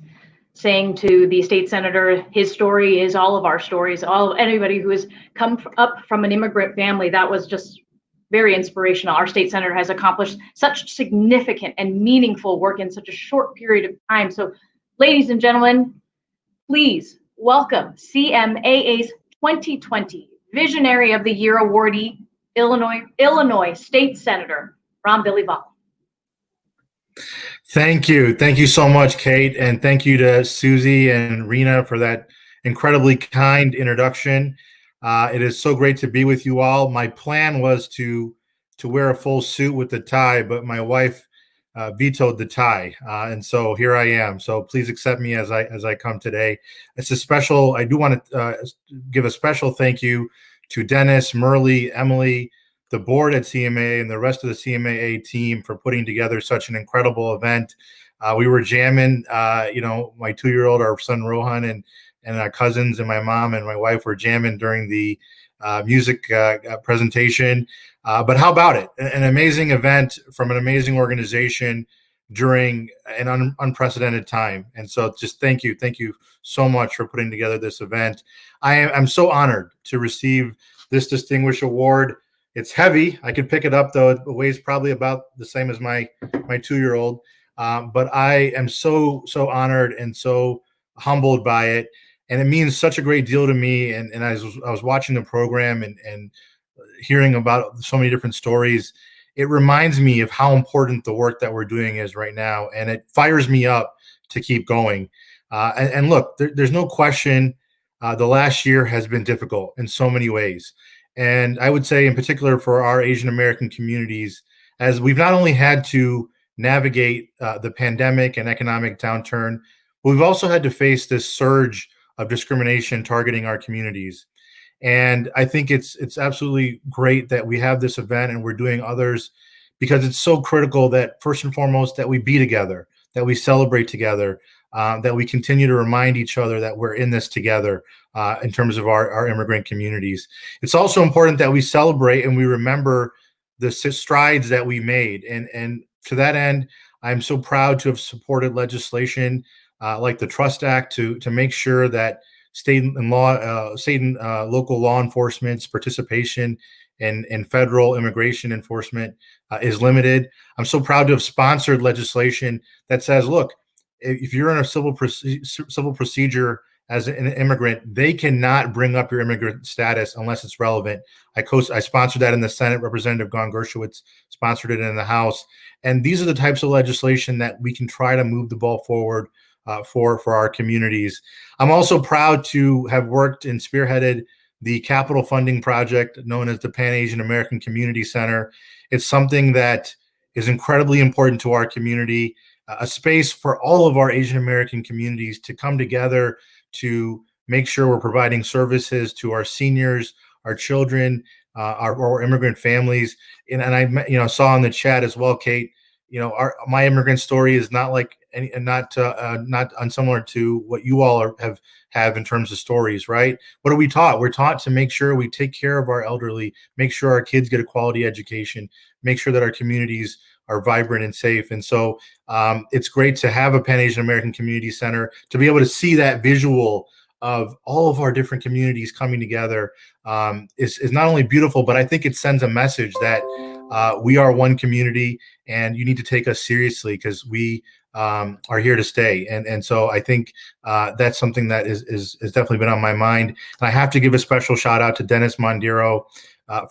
saying to the state senator, his story is all of our stories, anybody who has come up from an immigrant family. That was just very inspirational. Our state senator has accomplished such significant and meaningful work in such a short period of time. So, ladies and gentlemen, please welcome CMAA's 2020 Visionary of the Year awardee, Illinois State Senator Ram Billy-Vallam. Thank you. Thank you so much, Kate. And thank you to Susie and Rena for that incredibly kind introduction. It is so great to be with you all. My plan was to wear a full suit with the tie, but my wife vetoed the tie. And so here I am. So please accept me as I come today. It's a special, I do want to give a special thank you to Dennis, Merle, Emily, the board at CMAA, and the rest of the CMAA team for putting together such an incredible event. We were jamming, my 2-year-old, our son Rohan, and our cousins and my mom and my wife were jamming during the music presentation. But how about it? An amazing event from an amazing organization during an unprecedented time. And so just thank you so much for putting together this event. I'm so honored to receive this distinguished award. It's heavy. I could pick it up, though. It weighs probably about the same as my 2-year-old. But I am so honored and so humbled by it. And it means such a great deal to me. And I was watching the program and hearing about so many different stories. It reminds me of how important the work that we're doing is right now. And it fires me up to keep going. And look, there's no question the last year has been difficult in so many ways. And I would say in particular for our Asian American communities, as we've not only had to navigate the pandemic and economic downturn, but we've also had to face this surge of discrimination targeting our communities. And I think it's absolutely great that we have this event and we're doing others, because it's so critical that first and foremost that we be together, that we celebrate together, that we continue to remind each other that we're in this together in terms of our immigrant communities. It's also important that we celebrate and we remember the strides that we made. And to that end, I'm so proud to have supported legislation like the Trust Act to make sure that state and local law enforcement's participation in federal immigration enforcement is limited. I'm so proud to have sponsored legislation that says, look, if you're in a civil procedure as an immigrant, they cannot bring up your immigrant status unless it's relevant. I sponsored that in the Senate. Representative Gon Gershowitz sponsored it in the House. And these are the types of legislation that we can try to move the ball forward for our communities. I'm also proud to have worked and spearheaded the capital funding project known as the Pan Asian American Community Center. It's something that is incredibly important to our community, a space for all of our Asian American communities to come together to make sure we're providing services to our seniors, our children, our immigrant families. And I saw in the chat as well, Kate, my immigrant story is not like not unsimilar to what you all have in terms of stories, right? What are we taught? We're taught to make sure we take care of our elderly, make sure our kids get a quality education, make sure that our communities are vibrant and safe. And so it's great to have a Pan Asian American Community Center, to be able to see that visual of all of our different communities coming together is not only beautiful, but I think it sends a message that we are one community and you need to take us seriously because we are here to stay. And so I think that's something that is definitely been on my mind. And I have to give a special shout out to Dennis Mondiro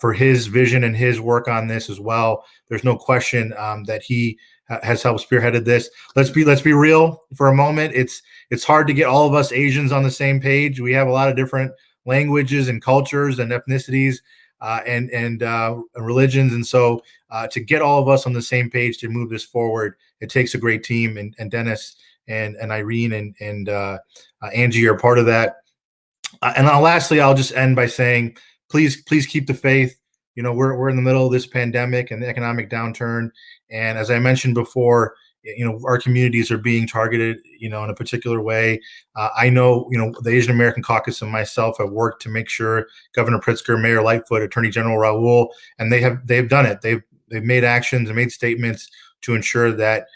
for his vision and his work on this as well. There's no question that he has helped spearheaded this. Let's be real for a moment. It's hard to get all of us Asians on the same page. We have a lot of different languages and cultures and ethnicities. and religions. And so to get all of us on the same page to move this forward, it takes a great team. And Dennis and Irene and Angie are part of that. And lastly, I'll just end by saying, please keep the faith. You know, we're in the middle of this pandemic and the economic downturn. And as I mentioned before, you know, our communities are being targeted, you know, in a particular way. I know, you know, the Asian American Caucus and myself have worked to make sure Governor Pritzker, Mayor Lightfoot, Attorney General Raul, and they've done it. They've made actions and made statements to ensure that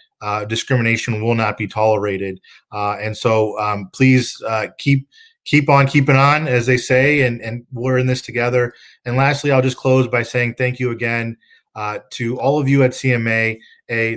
discrimination will not be tolerated. And so please keep on keeping on, as they say, and we're in this together. And lastly, I'll just close by saying thank you again to all of you at CMAA.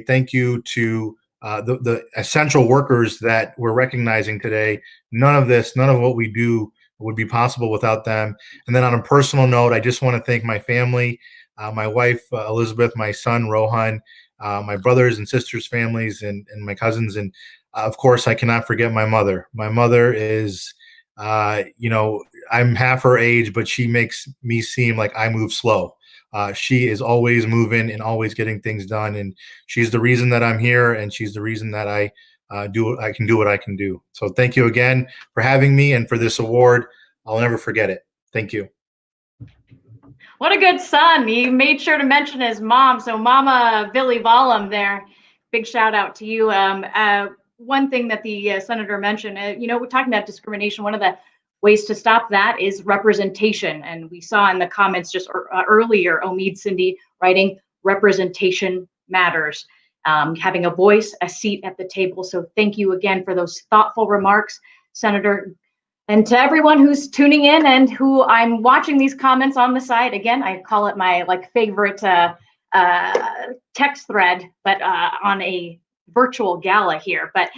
Thank you to the essential workers that we're recognizing today. None of what we do would be possible without them. And then on a personal note, I just want to thank my family, my wife, Elizabeth, my son, Rohan, my brothers and sisters' families, and my cousins. And of course, I cannot forget my mother. My mother is, you know, I'm half her age, but she makes me seem like I move slow. She is always moving and always getting things done. And she's the reason that I'm here. And she's the reason that I can do what I can do. So thank you again for having me and for this award. I'll never forget it. Thank you. What a good son. He made sure to mention his mom. So Mama Billy Vollum there, big shout out to you. One thing that the senator mentioned, you know, we're talking about discrimination. One of the ways to stop that is representation. And we saw in the comments just earlier, Omid Cindy writing, representation matters. Having a voice, a seat at the table. So thank you again for those thoughtful remarks, Senator. And to everyone who's tuning in and who I'm watching these comments on the side, again, I call it my favorite text thread, but on a virtual gala here. But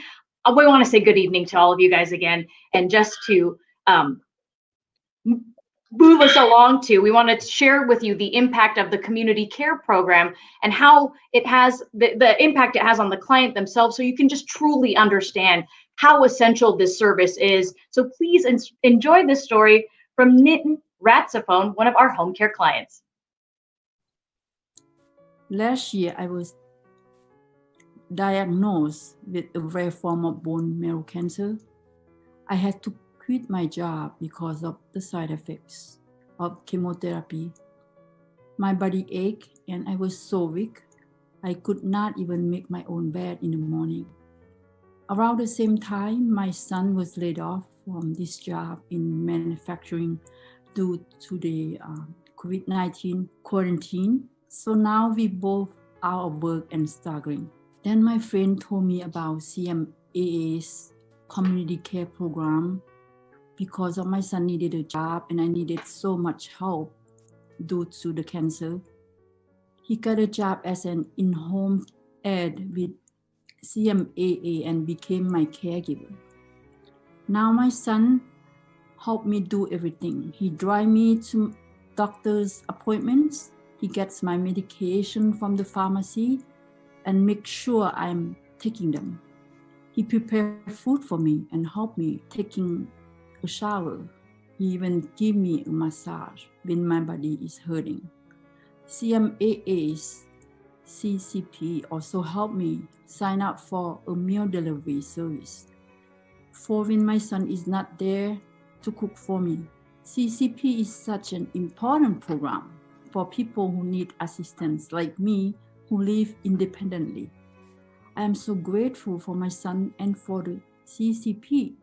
we want to say good evening to all of you guys again. And just to move us along we want to share with you the impact of the community care program and how it has the impact it has on the client themselves, so you can just truly understand how essential this service is. So please enjoy this story from Nitin Ratsaphone, one of our home care clients. Last year, I was diagnosed with a rare form of bone marrow cancer. I had to quit my job because of the side effects of chemotherapy. My body ached and I was so weak, I could not even make my own bed in the morning. Around the same time, my son was laid off from this job in manufacturing due to the COVID-19 quarantine. So now we both out of work and struggling. Then my friend told me about CMAA's community care program because of my son needed a job and I needed so much help due to the cancer. He got a job as an in-home aide with CMAA and became my caregiver. Now my son helped me do everything. He drives me to doctor's appointments. He gets my medication from the pharmacy and makes sure I'm taking them. He prepares food for me and help me taking a shower. He even give me a massage when my body is hurting. CMAA's CCP also helped me sign up for a meal delivery service for when my son is not there to cook for me. CCP is such an important program for people who need assistance like me who live independently. I am so grateful for my son and for the CCP,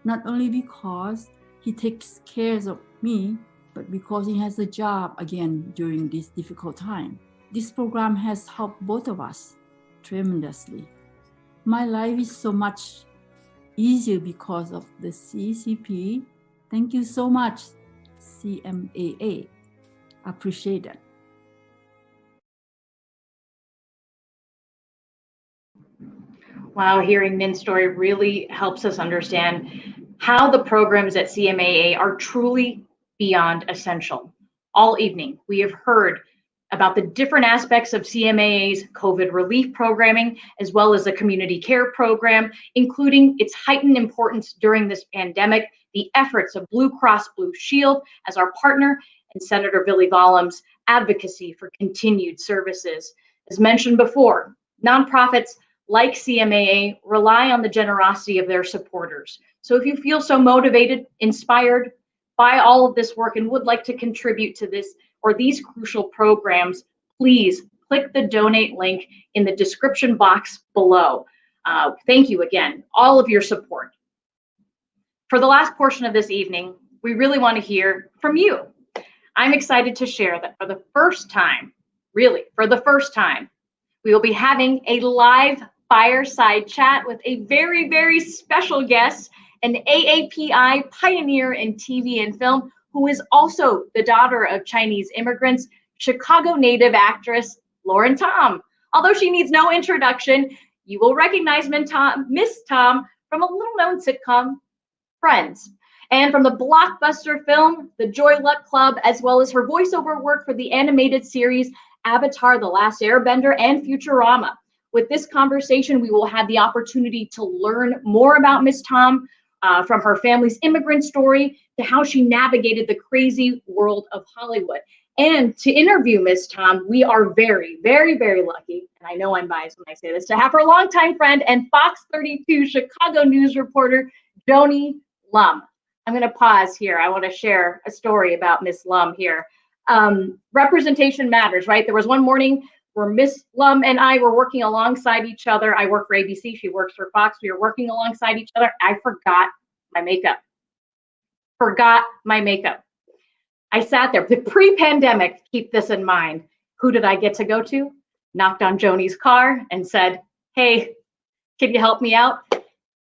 not only because he takes care of me, but because he has a job again during this difficult time. This program has helped both of us tremendously. My life is so much easier because of the CCP. Thank you so much, CMAA. I appreciate that. Wow, hearing Min's story really helps us understand how the programs at CMAA are truly beyond essential. All evening, we have heard about the different aspects of CMAA's COVID relief programming, as well as the community care program, including its heightened importance during this pandemic, the efforts of Blue Cross Blue Shield as our partner, and Senator Billy Vollum's advocacy for continued services. As mentioned before, nonprofits like CMAA rely on the generosity of their supporters. So if you feel so motivated, inspired by all of this work and would like to contribute to this or these crucial programs, please click the donate link in the description box below. Thank you again, all of your support. For the last portion of this evening, we really want to hear from you. I'm excited to share that for the first time, really for the first time, we will be having a live fireside chat with a very, very special guest, an AAPI pioneer in TV and film, who is also the daughter of Chinese immigrants, Chicago native actress Lauren Tom. Although she needs no introduction, you will recognize Miss Tom from a little-known sitcom, Friends, and from the blockbuster film, The Joy Luck Club, as well as her voiceover work for the animated series Avatar: The Last Airbender and Futurama. With this conversation, we will have the opportunity to learn more about Miss Tom, from her family's immigrant story to how she navigated the crazy world of Hollywood. And to interview Miss Tom, we are very, very, very lucky, and I know I'm biased when I say this, to have her longtime friend and Fox 32 Chicago news reporter, Joni Lum. I'm going to pause here. I want to share a story about Miss Lum here. Representation matters, right? There was one morning where Miss Lum and I were working alongside each other. I work for ABC, she works for Fox. We were working alongside each other. I forgot my makeup. I sat there, pre-pandemic, keep this in mind. Who did I get to go to? Knocked on Joni's car and said, hey, can you help me out?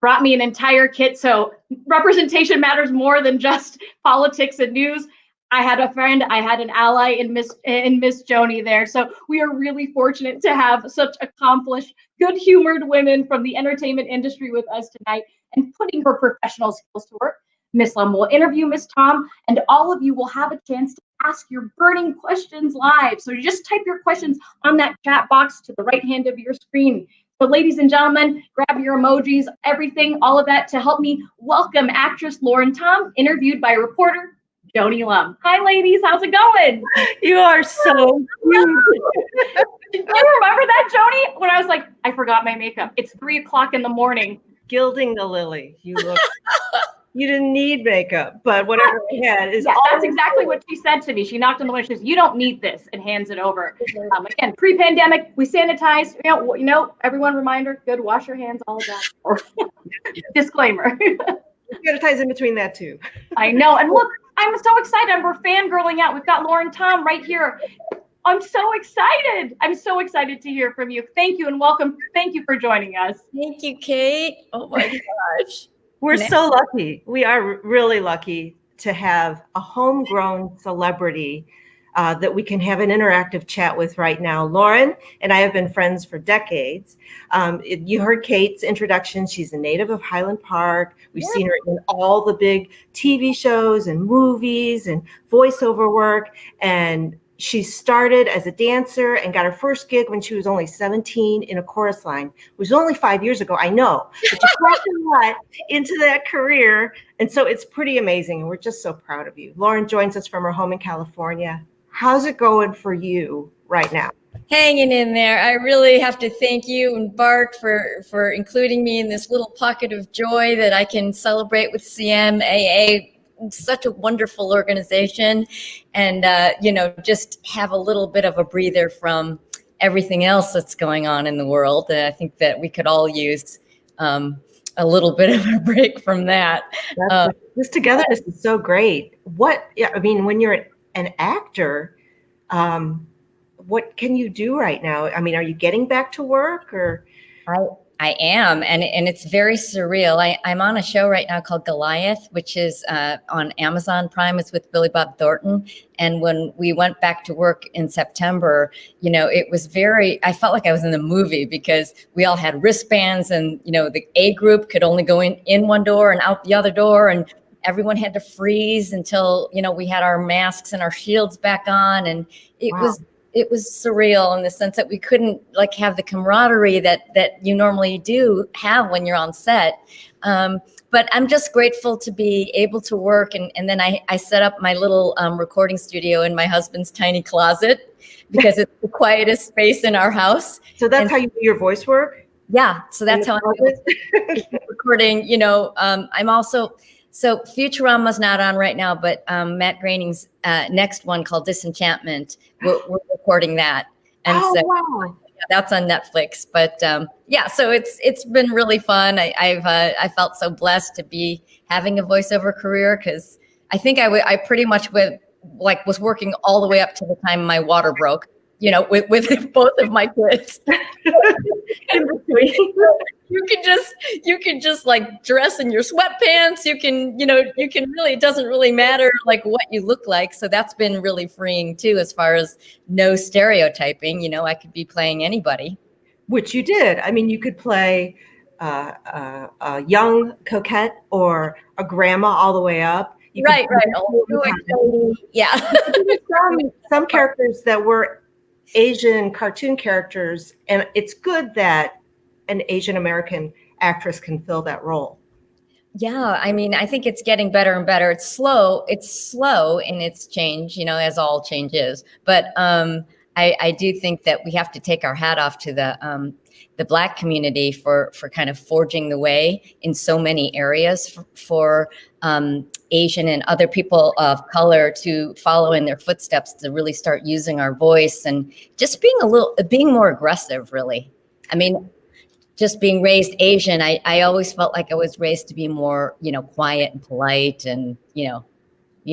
Brought me an entire kit. So representation matters more than just politics and news. I had a friend, I had an ally in Miss Joni there. So we are really fortunate to have such accomplished, good-humored women from the entertainment industry with us tonight and putting her professional skills to work. Miss Lum will interview Miss Tom, and all of you will have a chance to ask your burning questions live. So just type your questions on that chat box to the right hand of your screen. So ladies and gentlemen, grab your emojis, everything, all of that to help me welcome actress Lauren Tom, interviewed by reporter Joni Lum. Hi ladies, how's it going? You are so cute. Do you remember that, Joni? When I was like, I forgot my makeup. It's 3 o'clock in the morning. Gilding the lily. You look. You didn't need makeup, but whatever I had is. Yeah, that's exactly what she said to me. She knocked on the window. She says, "You don't need this," and hands it over. Again, pre-pandemic, we sanitize. You know, everyone reminder: good, wash your hands, all of that. Disclaimer. Sanitize in between that too. I know, and look, I'm so excited. We're fangirling out. We've got Lauren Tom right here. I'm so excited. I'm so excited to hear from you. Thank you and welcome. Thank you for joining us. Thank you, Kate. Oh my gosh. We're so lucky. We are really lucky to have a homegrown celebrity that we can have an interactive chat with right now. Lauren and I have been friends for decades. You heard Kate's introduction. She's a native of Highland Park. We've seen her in all the big TV shows and movies and voiceover work. And she started as a dancer and got her first gig when she was only 17 in a chorus line, which was only 5 years ago, I know, but you put a lot into that career. And so it's pretty amazing. And we're just so proud of you. Lauren joins us from her home in California. How's it going for you right now? Hanging in there. I really have to thank you and Bart for including me in this little pocket of joy that I can celebrate with CMAA. Such a wonderful organization, and just have a little bit of a breather from everything else that's going on in the world. I think that we could all use a little bit of a break from that. This togetherness is so great. When you're an actor, what can you do right now? I mean, are you getting back to work or? I am, and it's very surreal. I'm on a show right now called Goliath, which is on Amazon Prime. It's with Billy Bob Thornton. And when we went back to work in September, it was I felt like I was in the movie because we all had wristbands and, the A group could only go in one door and out the other door. And everyone had to freeze until, we had our masks and our shields back on. And it it was surreal in the sense that we couldn't like have the camaraderie that you normally do have when you're on set. But I'm just grateful to be able to work. And then I set up my little recording studio in my husband's tiny closet because it's the quietest space in our house. So that's how you do your voice work? Yeah. So that's how I'm recording. You know, I'm also, so Futurama's not on right now, but Matt Groening's next one called Disenchantment, we're recording that. And wow. That's on Netflix, but yeah, so it's been really fun. I felt so blessed to be having a voiceover career because I think I pretty much was working all the way up to the time my water broke. You know, with both of my kids. In between, you can just like dress in your sweatpants. You can really, it doesn't really matter like what you look like. So that's been really freeing too, as far as no stereotyping. You know, I could be playing anybody. Which you did. I mean, you could play a young coquette or a grandma all the way up. Right. Yeah. Some characters that were Asian cartoon characters, and it's good that an Asian American actress can fill that role. Yeah, I mean, I think it's getting better and better. It's slow in its change, you know, as all change is. But I do think that we have to take our hat off to the Black community for kind of forging the way in so many areas for Asian and other people of color to follow in their footsteps, to really start using our voice and just being more aggressive, really. I mean, just being raised Asian, I always felt like I was raised to be more, you know, quiet and polite and, you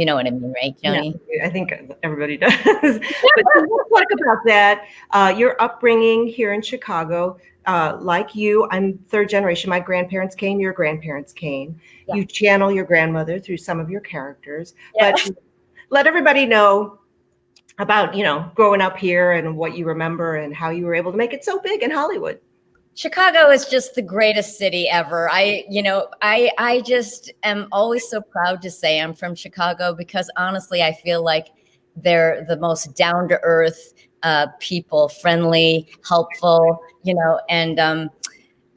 know what I mean, right, Joni? Yeah, I think everybody does. But let's talk about that. Your upbringing here in Chicago, like you, I'm third generation. My grandparents came, your grandparents came. Yeah. You channel your grandmother through some of your characters. Yeah. But let everybody know about, you know, growing up here and what you remember and how you were able to make it so big in Hollywood. Chicago is just the greatest city ever. I just am always so proud to say I'm from Chicago because honestly, I feel like they're the most down to earth people, friendly, helpful, you know, and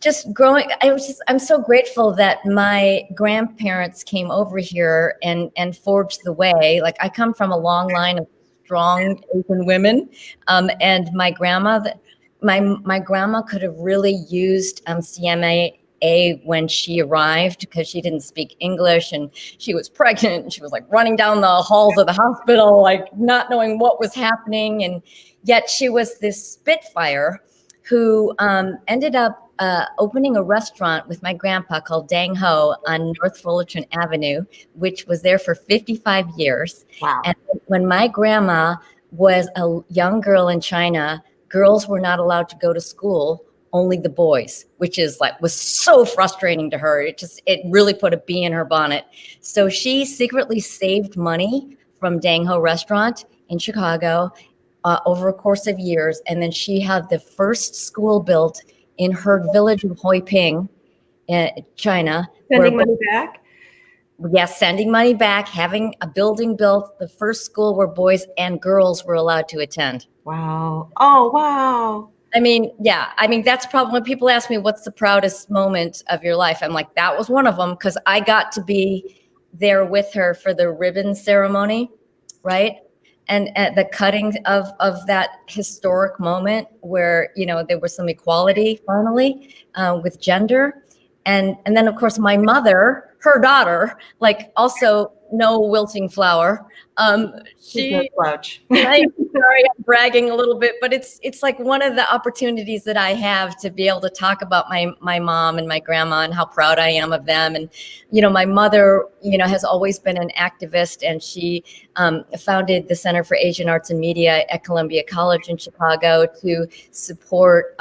just growing. I'm so grateful that my grandparents came over here and forged the way. Like I come from a long line of strong Asian women, and my grandma. My grandma could have really used CMAA when she arrived because she didn't speak English and she was pregnant and she was like running down the halls of the hospital, like not knowing what was happening. And yet she was this Spitfire who ended up opening a restaurant with my grandpa called Dang Ho on North Fullerton Avenue, which was there for 55 years. Wow. And when my grandma was a young girl in China, girls were not allowed to go to school, only the boys, which was so frustrating to her. It really put a bee in her bonnet. So she secretly saved money from Dang Ho restaurant in Chicago over a course of years. And then she had the first school built in her village of Hoi Ping, China. Sending money back? Yes, sending money back, having a building built, the first school where boys and girls were allowed to attend. Wow. Oh, wow. I mean, yeah. I mean, that's probably when people ask me, what's the proudest moment of your life? I'm like, that was one of them because I got to be there with her for the ribbon ceremony, right? And at the cutting of that historic moment where, you know, there was some equality finally with gender. And then, of course, my mother, her daughter, like also no wilting flower. She's no slouch. I'm sorry, I'm bragging a little bit, but it's like one of the opportunities that I have to be able to talk about my mom and my grandma and how proud I am of them. And, you know, my mother, you know, has always been an activist, and she founded the Center for Asian Arts and Media at Columbia College in Chicago to support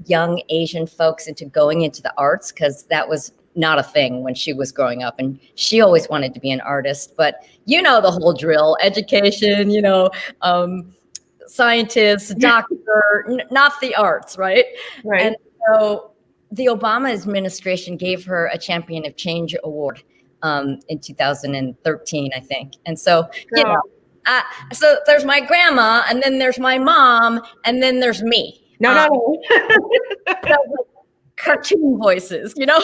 young Asian folks into going into the arts, because that was not a thing when she was growing up, and she always wanted to be an artist. But you know the whole drill: education, you know, scientist, doctor, not the arts, right? Right. And so the Obama administration gave her a Champion of Change award in 2013, I think. And so, you know, So there's my grandma, and then there's my mom, and then there's me. No. Cartoon voices, you know?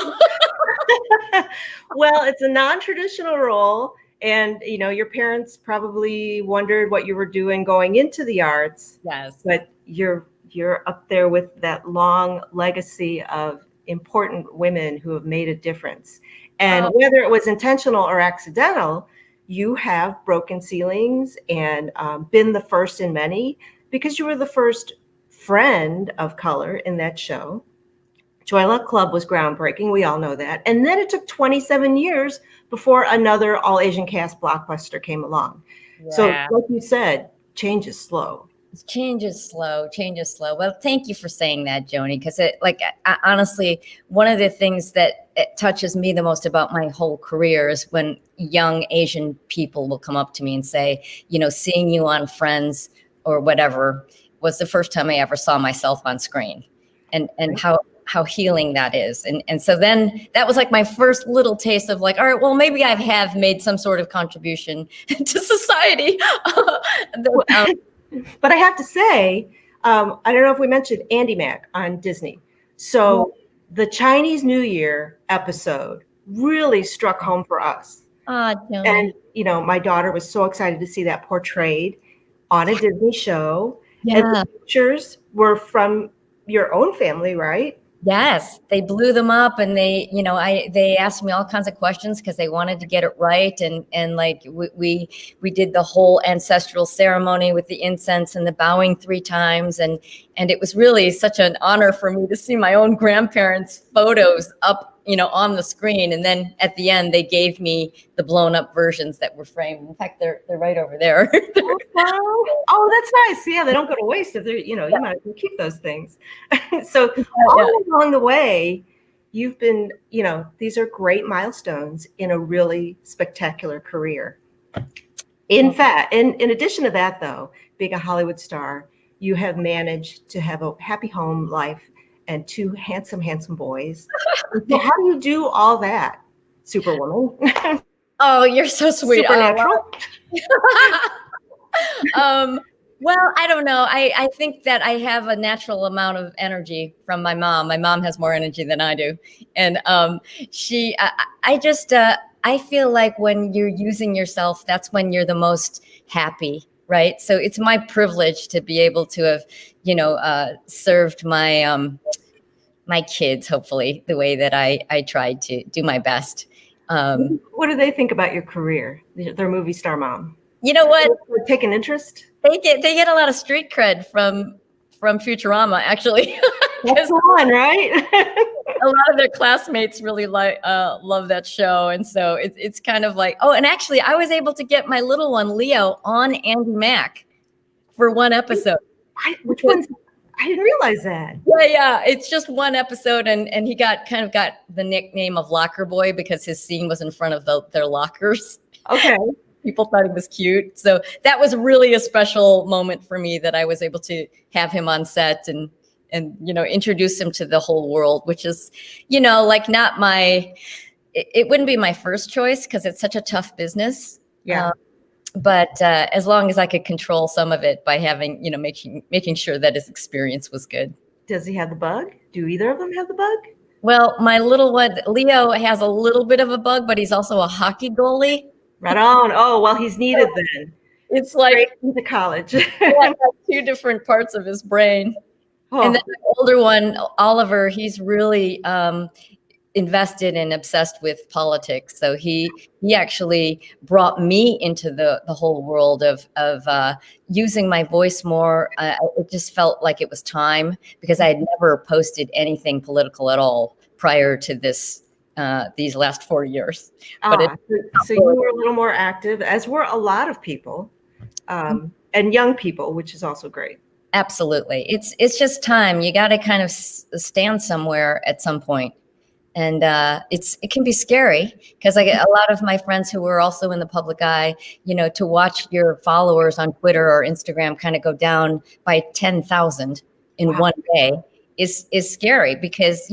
Well, it's a non-traditional role. And, your parents probably wondered what you were doing going into the arts. Yes. But you're up there with that long legacy of important women who have made a difference. And whether it was intentional or accidental, you have broken ceilings and been the first in many, because you were the first friend of color in that show. Joy Luck Club was groundbreaking. We all know that. And then it took 27 years before another all-Asian cast blockbuster came along. Yeah. So like you said, change is slow. Change is slow. Well, thank you for saying that, Joni, because honestly, one of the things that touches me the most about my whole career is when young Asian people will come up to me and say, seeing you on Friends or whatever was the first time I ever saw myself on screen, and how healing that is. And so then that was like my first little taste of like, all right, well, maybe I have made some sort of contribution to society. But I have to say, I don't know if we mentioned Andy Mack on Disney. So the Chinese New Year episode really struck home for us. And, my daughter was so excited to see that portrayed on a Disney show. Yeah. And the pictures were from your own family, right? Yes, they blew them up, and they asked me all kinds of questions because they wanted to get it right, and like we did the whole ancestral ceremony with the incense and the bowing 3 times, and it was really such an honor for me to see my own grandparents' photos up, on the screen, and then at the end they gave me the blown up versions that were framed. In fact, they're right over there. Oh, that's nice. Yeah, they don't go to waste if they're, you might as well keep those things. So all along the way, you've been, these are great milestones in a really spectacular career. In fact, in addition to that, though, being a Hollywood star, you have managed to have a happy home life and 2 handsome boys. So how do you do all that, Superwoman? Oh, you're so sweet. Supernatural. Well, I don't know. I think that I have a natural amount of energy from my mom. My mom has more energy than I do. And I feel like when you're using yourself, that's when you're the most happy, right? So it's my privilege to be able to have, served my my kids, hopefully, the way that I tried to do my best. What do they think about your career? Their movie star mom. You know what? Take an interest? They get a lot of street cred from Futurama, actually. That's fun, right? A lot of their classmates really love that show, and so it's kind of like, and actually, I was able to get my little one Leo on Andy Mack for 1 episode. Which one's? I didn't realize that. Yeah, it's just 1 episode, and he got the nickname of Locker Boy because his scene was in front of their lockers. Okay. People thought he was cute. So that was really a special moment for me that I was able to have him on set and introduce him to the whole world, which is, like not it wouldn't be my first choice because it's such a tough business. Yeah. But as long as I could control some of it by having, making sure that his experience was good. Does he have the bug? Do either of them have the bug? Well, my little one, Leo, has a little bit of a bug, but he's also a hockey goalie. Right on. Oh, well, he's needed then. It's like into college. 2 different parts of his brain. Oh. And then the older one, Oliver, he's really invested and obsessed with politics. So he actually brought me into the whole world of using my voice more. It just felt like it was time because I had never posted anything political at all prior to these last 4 years. So you were a little more active, as were a lot of people, and young people, which is also great. Absolutely. It's just time. You got to kind of stand somewhere at some point. And it can be scary because I get a lot of my friends who are also in the public eye, to watch your followers on Twitter or Instagram kind of go down by 10,000 in one day is scary because,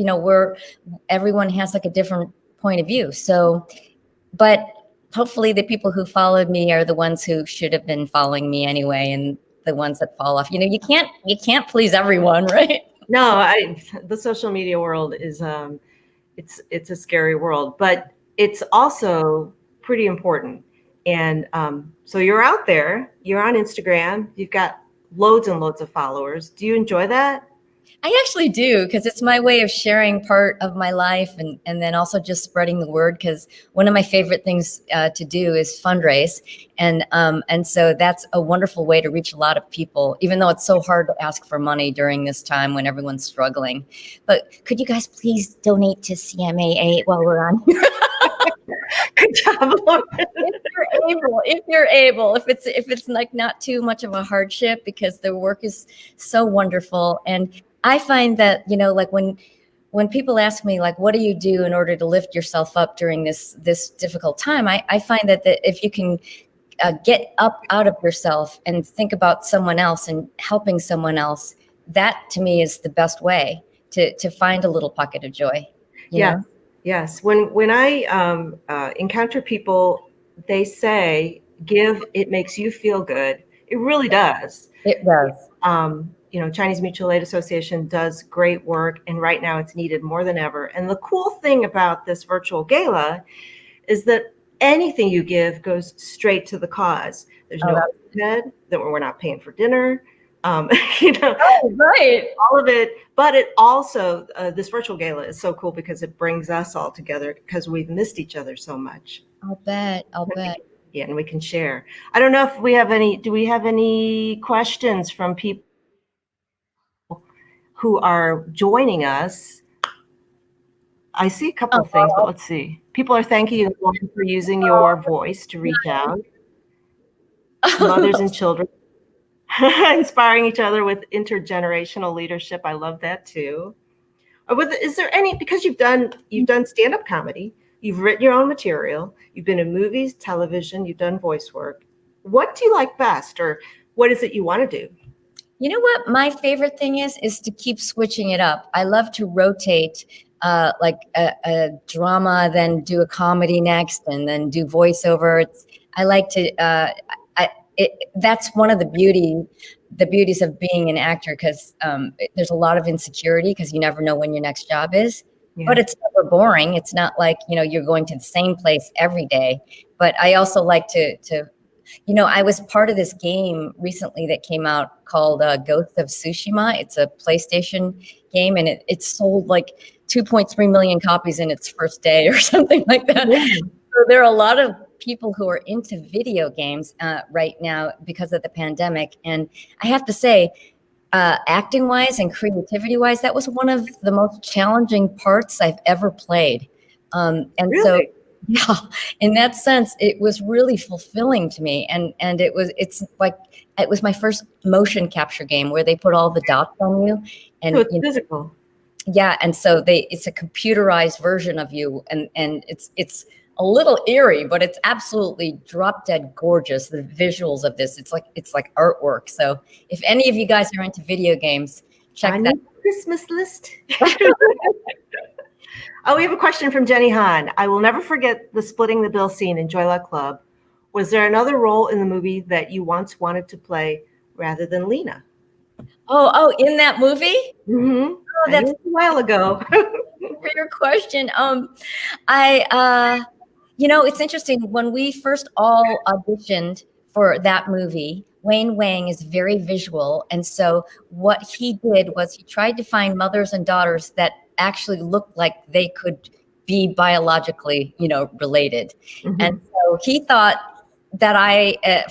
everyone has like a different point of view. So, but hopefully the people who followed me are the ones who should have been following me anyway, and the ones that fall off. You can't please everyone, right? No, the social media world is it's a scary world, but it's also pretty important. And so you're out there, you're on Instagram, you've got loads and loads of followers. Do you enjoy that? I actually do, because it's my way of sharing part of my life, and then also just spreading the word, because one of my favorite things to do is fundraise. And so that's a wonderful way to reach a lot of people, even though it's so hard to ask for money during this time when everyone's struggling. But could you guys please donate to CMAA while we're on here? Good job, Lauren. If you're able, if it's like not too much of a hardship, because the work is so wonderful. And I find that, like when people ask me, like, what do you do in order to lift yourself up during this difficult time? I find that if you can get up out of yourself and think about someone else and helping someone else, that to me is the best way to find a little pocket of joy. You know? Yes. When I encounter people, they say, give, it makes you feel good. It really does. It does. Chinese Mutual Aid Association does great work, and right now it's needed more than ever. And the cool thing about this virtual gala is that anything you give goes straight to the cause. There's no overhead, that we're not paying for dinner. Right. All of it. But it also, this virtual gala is so cool because it brings us all together, because we've missed each other so much. I'll bet. Yeah, and we can share. I don't know if we have do we have any questions from people who are joining us? I see a couple of things, but let's see. People are thanking you, Lauren, for using your voice to reach out. Mothers and children. Inspiring each other with intergenerational leadership. I love that too. Is there any, because you've done stand-up comedy, you've written your own material, you've been in movies, television, you've done voice work. What do you like best, or what is it you want to do? You know what my favorite thing is to keep switching it up. I love to rotate, like a drama, then do a comedy next, and then do voiceover. I like to. That's one of the beauties of being an actor, because there's a lot of insecurity, because you never know when your next job is. Yeah. But it's never boring. It's not like you're going to the same place every day. But I also like to. I was part of this game recently that came out called Ghost of Tsushima. It's a PlayStation game, and it sold like 2.3 million copies in its first day or something like that. Yeah. So there are a lot of people who are into video games right now because of the pandemic. And I have to say, acting-wise and creativity-wise, that was one of the most challenging parts I've ever played. And really? So, yeah, in that sense, it was really fulfilling to me. And it was my first motion capture game where they put all the dots on you. And so it's physical. Yeah, and so it's a computerized version of you, and it's a little eerie, but it's absolutely drop dead gorgeous. The visuals of this, it's like artwork. So if any of you guys are into video games, check that Christmas list. Oh, we have a question from Jenny Hahn. I will never forget the splitting the bill scene in Joy Luck Club. Was there another role in the movie that you once wanted to play rather than Lena? Oh, in that movie? Mm-hmm. Oh, that's a while ago. For your question. It's interesting. When we first all auditioned for that movie, Wayne Wang is very visual. And so what he did was he tried to find mothers and daughters that actually looked like they could be biologically, related. Mm-hmm. And so he thought that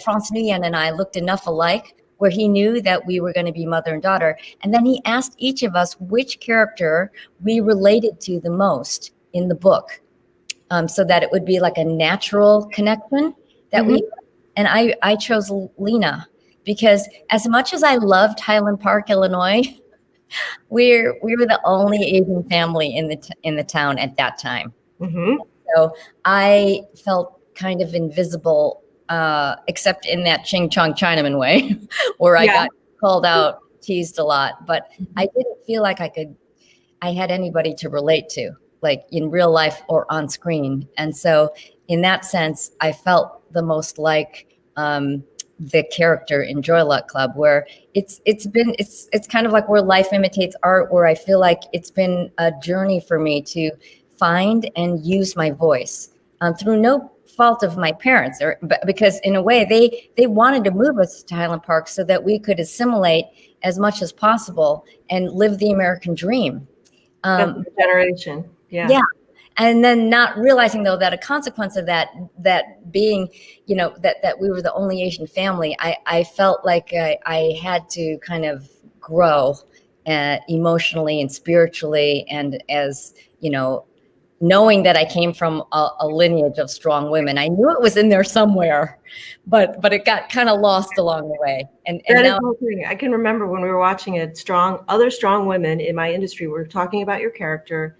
Franz Nguyen and I looked enough alike where he knew that we were going to be mother and daughter. And then he asked each of us which character we related to the most in the book. So that it would be like a natural connection that mm-hmm. And I chose Lena, because as much as I loved Highland Park, Illinois, we were the only Asian family in the town at that time. Mm-hmm. So I felt kind of invisible, except in that Ching Chong Chinaman way, where I got called out, teased a lot, but I didn't feel like I had anybody to relate to. like in real life or on screen. And so in that sense, I felt the most like the character in Joy Luck Club, where it's kind of like where life imitates art, where I feel like it's been a journey for me to find and use my voice through no fault of my parents, because in a way they wanted to move us to Highland Park so that we could assimilate as much as possible and live the American dream. Generation. Yeah. And then not realizing though that a consequence of that being, you know, that we were the only Asian family, I felt like I had to kind of grow emotionally and spiritually, and as, you know, knowing that I came from a lineage of strong women. I knew it was in there somewhere, but it got kind of lost along the way. And now I can remember when we were watching it, other strong women in my industry were talking about your character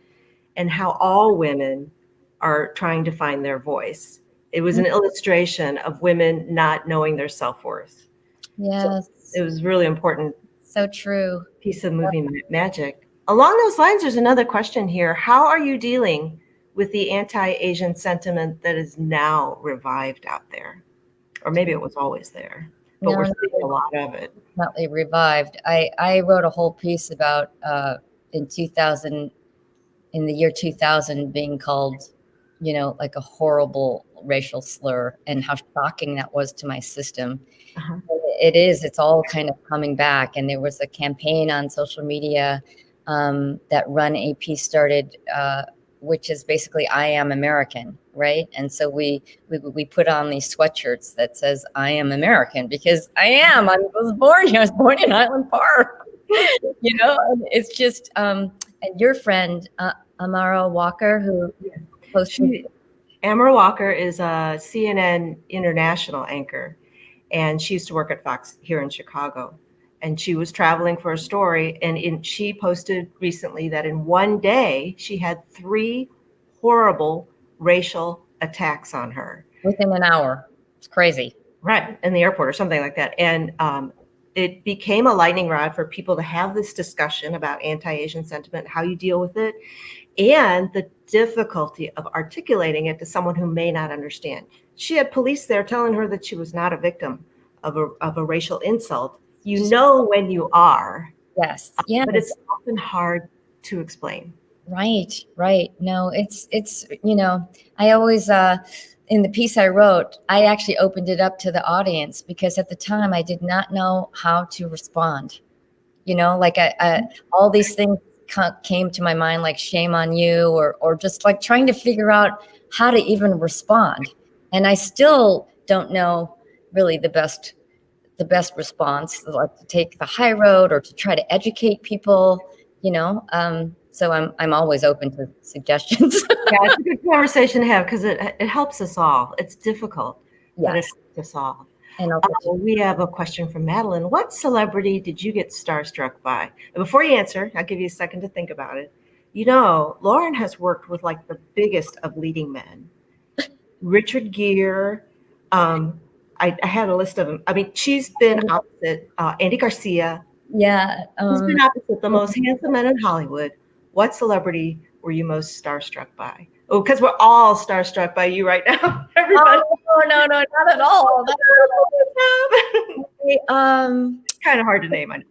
and how all women are trying to find their voice. It was an illustration of women not knowing their self-worth. Yes. So it was really important. So true. Piece of movie magic. Along those lines, there's another question here. How are you dealing with the anti-Asian sentiment that is now revived out there? Or maybe it was always there, but we're seeing a lot of it. Definitely revived. I wrote a whole piece about in the year 2000 being called, you know, like a horrible racial slur, and how shocking that was to my system. It's all kind of coming back. And there was a campaign on social media that Run AP started, which is basically I am American, right? And so we put on these sweatshirts that says I am American, because I was born in Highland Park. You know, and it's just and your friend Amara Walker, who posted. Amara Walker is a CNN international anchor, and she used to work at Fox here in Chicago. And she was traveling for a story, and she posted recently that in one day she had 3 horrible racial attacks on her within an hour. It's crazy. Right, in the airport or something like that. And it became a lightning rod for people to have this discussion about anti-Asian sentiment, how you deal with it, and the difficulty of articulating it to someone who may not understand. She had police there telling her that she was not a victim of a racial insult. You know when you are. Yes. Yeah. But it's often hard to explain. Right. No, it's you know, I always in the piece I wrote, I actually opened it up to the audience, because at the time I did not know how to respond. You know, like all these things came to my mind, like shame on you, or just like trying to figure out how to even respond. And I still don't know really the best response, like to take the high road or to try to educate people, you know. So I'm always open to suggestions. Yeah, it's a good conversation to have, because it helps us all. It's difficult, but it helps us all. And we have a question from Madeline. What celebrity did you get starstruck by? And before you answer, I'll give you a second to think about it. You know, Lauren has worked with like the biggest of leading men. Richard Gere. I had a list of them. I mean, she's been opposite Andy Garcia. Yeah. She's been opposite the most handsome men in Hollywood. What celebrity were you most starstruck by? Oh, because we're all starstruck by you right now. Everybody. Oh, no, not at all. It's kind of hard to name. I know.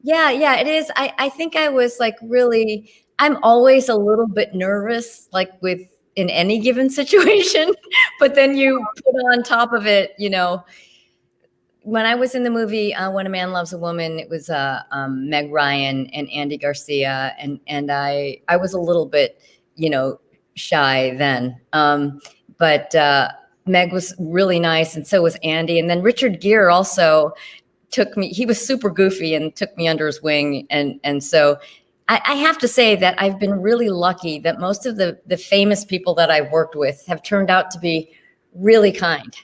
Yeah, it is. I think I was like really, I'm always a little bit nervous, like in any given situation, but then you put on top of it, you know, when I was in the movie When a Man Loves a Woman, it was Meg Ryan and Andy Garcia, and I was a little bit, you know, shy then, but Meg was really nice, and so was Andy. And then Richard Gere also took me. He was super goofy and took me under his wing, and so I have to say that I've been really lucky that most of the famous people that I've worked with have turned out to be really kind.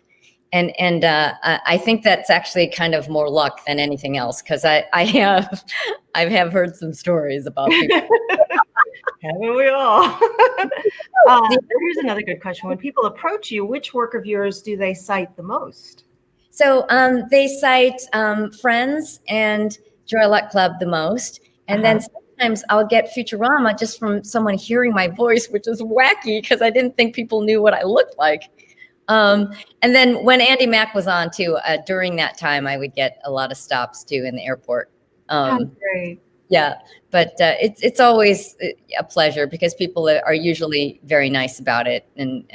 And I think that's actually kind of more luck than anything else, because I have heard some stories about people. Haven't we all? Here's another good question. When people approach you, which work of yours do they cite the most? So they cite Friends and Joy Luck Club the most. And then sometimes I'll get Futurama just from someone hearing my voice, which is wacky because I didn't think people knew what I looked like. And then when Andy Mack was on too, during that time, I would get a lot of stops too in the airport. Great. Yeah, but it's always a pleasure because people are usually very nice about it, and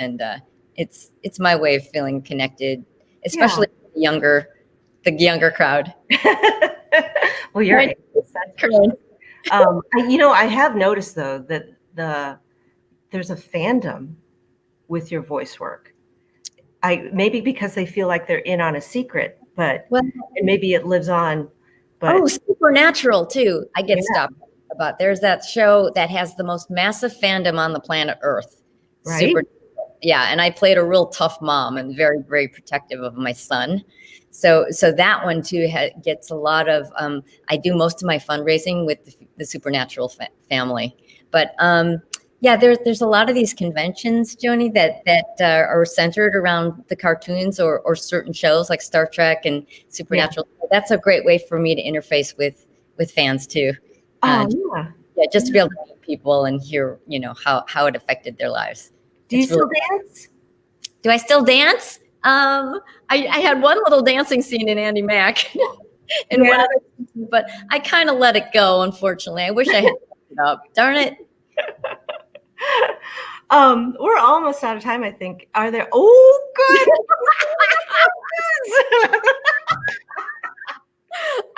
it's my way of feeling connected, especially the younger crowd. Well, you're Right. correct. I have noticed though that there's a fandom with your voice work. Maybe because they feel like they're in on a secret, but and maybe it lives on. But Supernatural too. I get stopped about. There's that show that has the most massive fandom on the planet Earth. Right. Yeah, and I played a real tough mom and very, very protective of my son. So that one too gets a lot of. I do most of my fundraising with the Supernatural family, but there's a lot of these conventions, Joni, that are centered around the cartoons or certain shows like Star Trek and Supernatural. Yeah. That's a great way for me to interface with fans too. Just to be able to meet people and hear, how it affected their lives. Do you still dance? Do I still dance? I had one little dancing scene in Andy Mack, but I kind of let it go. Unfortunately, I wish I had kept it up. Darn it. We're almost out of time, I think. Are there? Oh, good.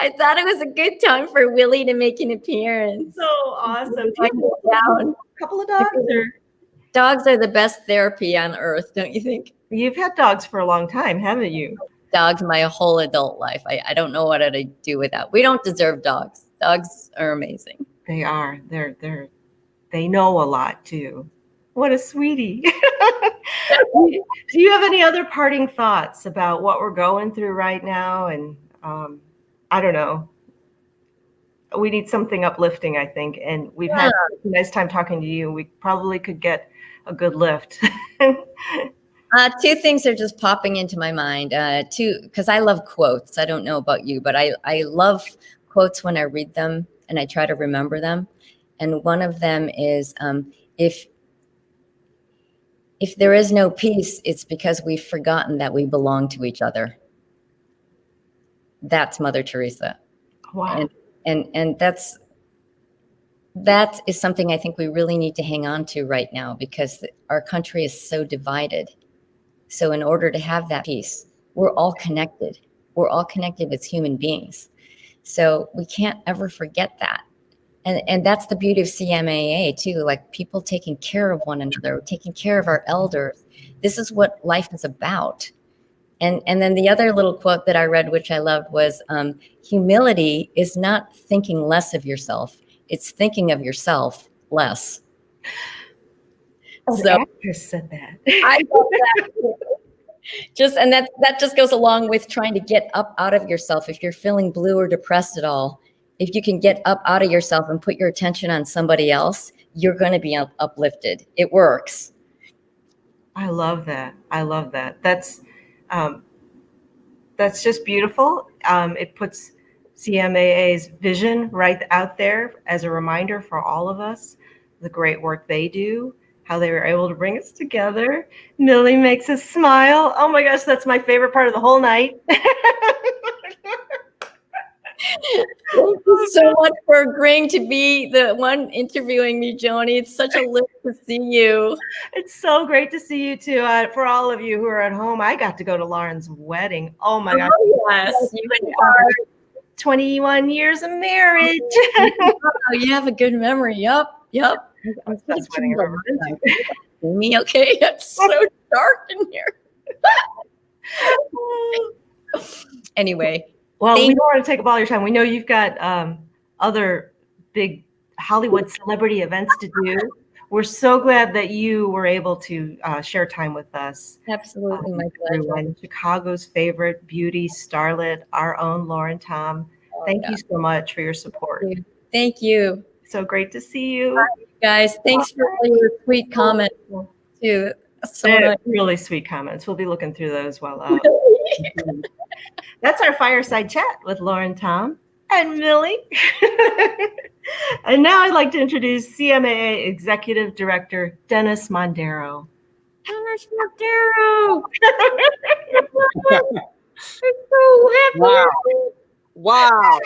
I thought it was a good time for Willie to make an appearance. So awesome. A couple of dogs? Dogs are the best therapy on earth, don't you think? You've had dogs for a long time, haven't you? Dogs my whole adult life. I don't know what I'd do without. We don't deserve dogs. Dogs are amazing. They are. They know a lot too. What a sweetie. Do you have any other parting thoughts about what we're going through right now? And I don't know. We need something uplifting, I think. And we've had a nice time talking to you. We probably could get a good lift. Two things are just popping into my mind. Because I love quotes. I don't know about you, but I love quotes when I read them and I try to remember them. And one of them is, if there is no peace, it's because we've forgotten that we belong to each other. That's Mother Teresa. Wow. And that is something I think we really need to hang on to right now because our country is so divided. So in order to have that peace, we're all connected. We're all connected as human beings. So we can't ever forget that. And that's the beauty of CMAA too, like people taking care of one another, taking care of our elders. This is what life is about. And then the other little quote that I read, which I loved, was humility is not thinking less of yourself. It's thinking of yourself less. The actress said that. I love that. And that just goes along with trying to get up out of yourself. If you're feeling blue or depressed at all, if you can get up out of yourself and put your attention on somebody else, you're going to be uplifted. It works. I love that. That's just beautiful. It puts CMAA's vision right out there as a reminder for all of us, the great work they do, how they were able to bring us together. Millie makes us smile. Oh my gosh, that's my favorite part of the whole night. Thank you so much for agreeing to be the one interviewing me, Joni. It's such a lift to see you. It's so great to see you too. For all of you who are at home, I got to go to Lauren's wedding. Oh my gosh. Yes, you are. 21 years of marriage. Oh, you have a good memory. Yep. That's the best wedding I've ever been to. Me, okay? It's so dark in here. Anyway. Well, we don't want to take up all your time. We know you've got other big Hollywood celebrity events to do. We're so glad that you were able to share time with us. Absolutely, my pleasure. Everyone. Chicago's favorite beauty starlet, our own Lauren Tom. Thank you so much for your support. Thank you. So great to see you. Bye, guys. Thanks for all your sweet comments too. So really sweet comments. We'll be looking through those while that's our fireside chat with Lauren Tom. And Millie. And now I'd like to introduce CMAA Executive Director, Dennis Mondero. Dennis Mondero. I'm so happy. Wow. Wow.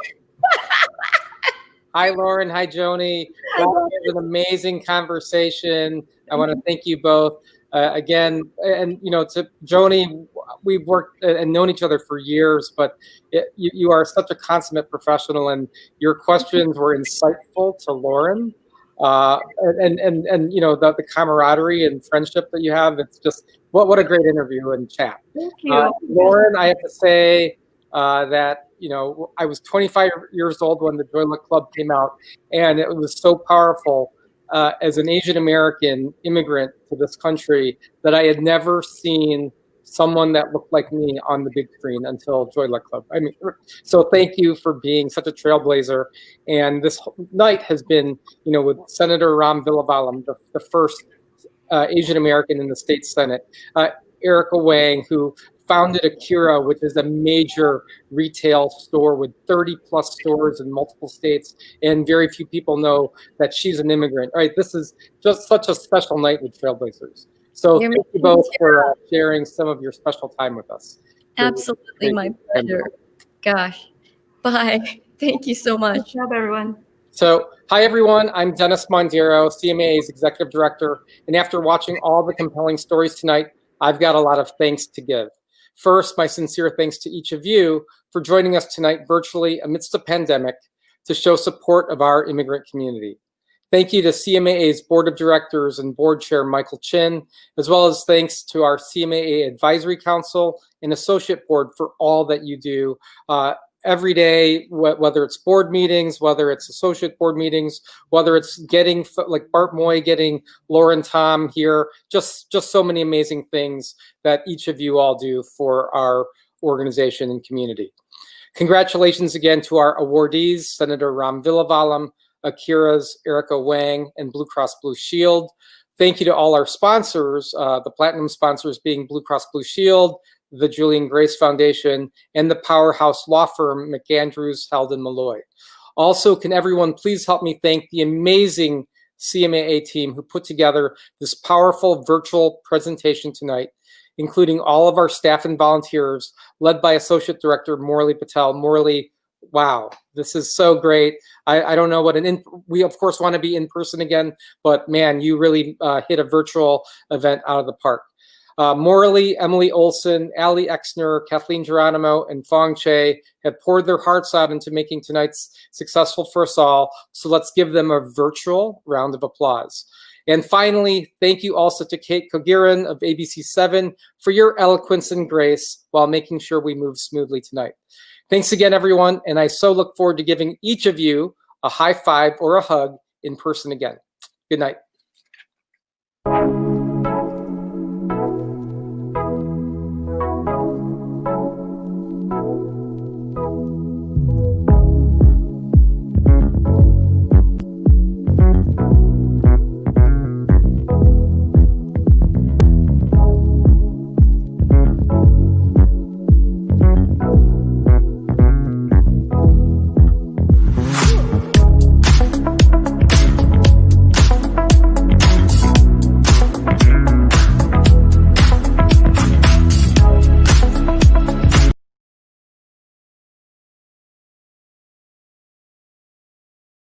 Hi, Lauren. Hi, Joni. That was an amazing conversation. I want to thank you both again. And, you know, to Joni, we've worked and known each other for years, but you are such a consummate professional, and your questions were insightful to Lauren. And you know, the camaraderie and friendship that you have, it's just, what a great interview and chat. Thank you. Lauren, I have to say that, you know, I was 25 years old when the Joy Luck Club came out, and it was so powerful as an Asian American immigrant to this country that I had never seen someone that looked like me on the big screen until Joy Luck Club. I mean, so thank you for being such a trailblazer. And this night has been, you know, with Senator Ram Villavalam, the first Asian American in the state Senate, Erica Wang, who founded Akira, which is a major retail store with 30 plus stores in multiple states, and very few people know that she's an immigrant. All right, this is just such a special night with Trailblazers. So thank you both for sharing some of your special time with us. Absolutely, my pleasure. Gosh, bye. Thank you so much. Good job, everyone. So, hi everyone, I'm Dennis Mondero, CMAA's Executive Director, and after watching all the compelling stories tonight, I've got a lot of thanks to give. First, my sincere thanks to each of you for joining us tonight virtually amidst the pandemic to show support of our immigrant community. Thank you to CMAA's Board of Directors and Board Chair Michael Chin, as well as thanks to our CMAA Advisory Council and Associate Board for all that you do every day, whether it's board meetings, whether it's associate board meetings, whether it's getting, like Bart Moy, getting Lauren Tom here, just so many amazing things that each of you all do for our organization and community. Congratulations again to our awardees, Senator Ram Villavalam, Akira's Erica Wang, and Blue Cross Blue Shield. Thank you to all our sponsors, the platinum sponsors being Blue Cross Blue Shield, the Julian Grace Foundation, and the powerhouse law firm McAndrews, Held and Malloy. Also, can everyone please help me thank the amazing CMAA team who put together this powerful virtual presentation tonight, including all of our staff and volunteers, led by Associate Director Morley Patel. Morley, wow, this is so great. I don't know what we of course want to be in person again, but man, you really hit a virtual event out of the park. Morley, Emily Olson, Ali Exner, Kathleen Geronimo, and Fong Che have poured their hearts out into making tonight's successful for us all. So let's give them a virtual round of applause. And finally, thank you also to Kate Kogiran of ABC7 for your eloquence and grace while making sure we move smoothly tonight. Thanks again, everyone. And I so look forward to giving each of you a high five or a hug in person again. Good night.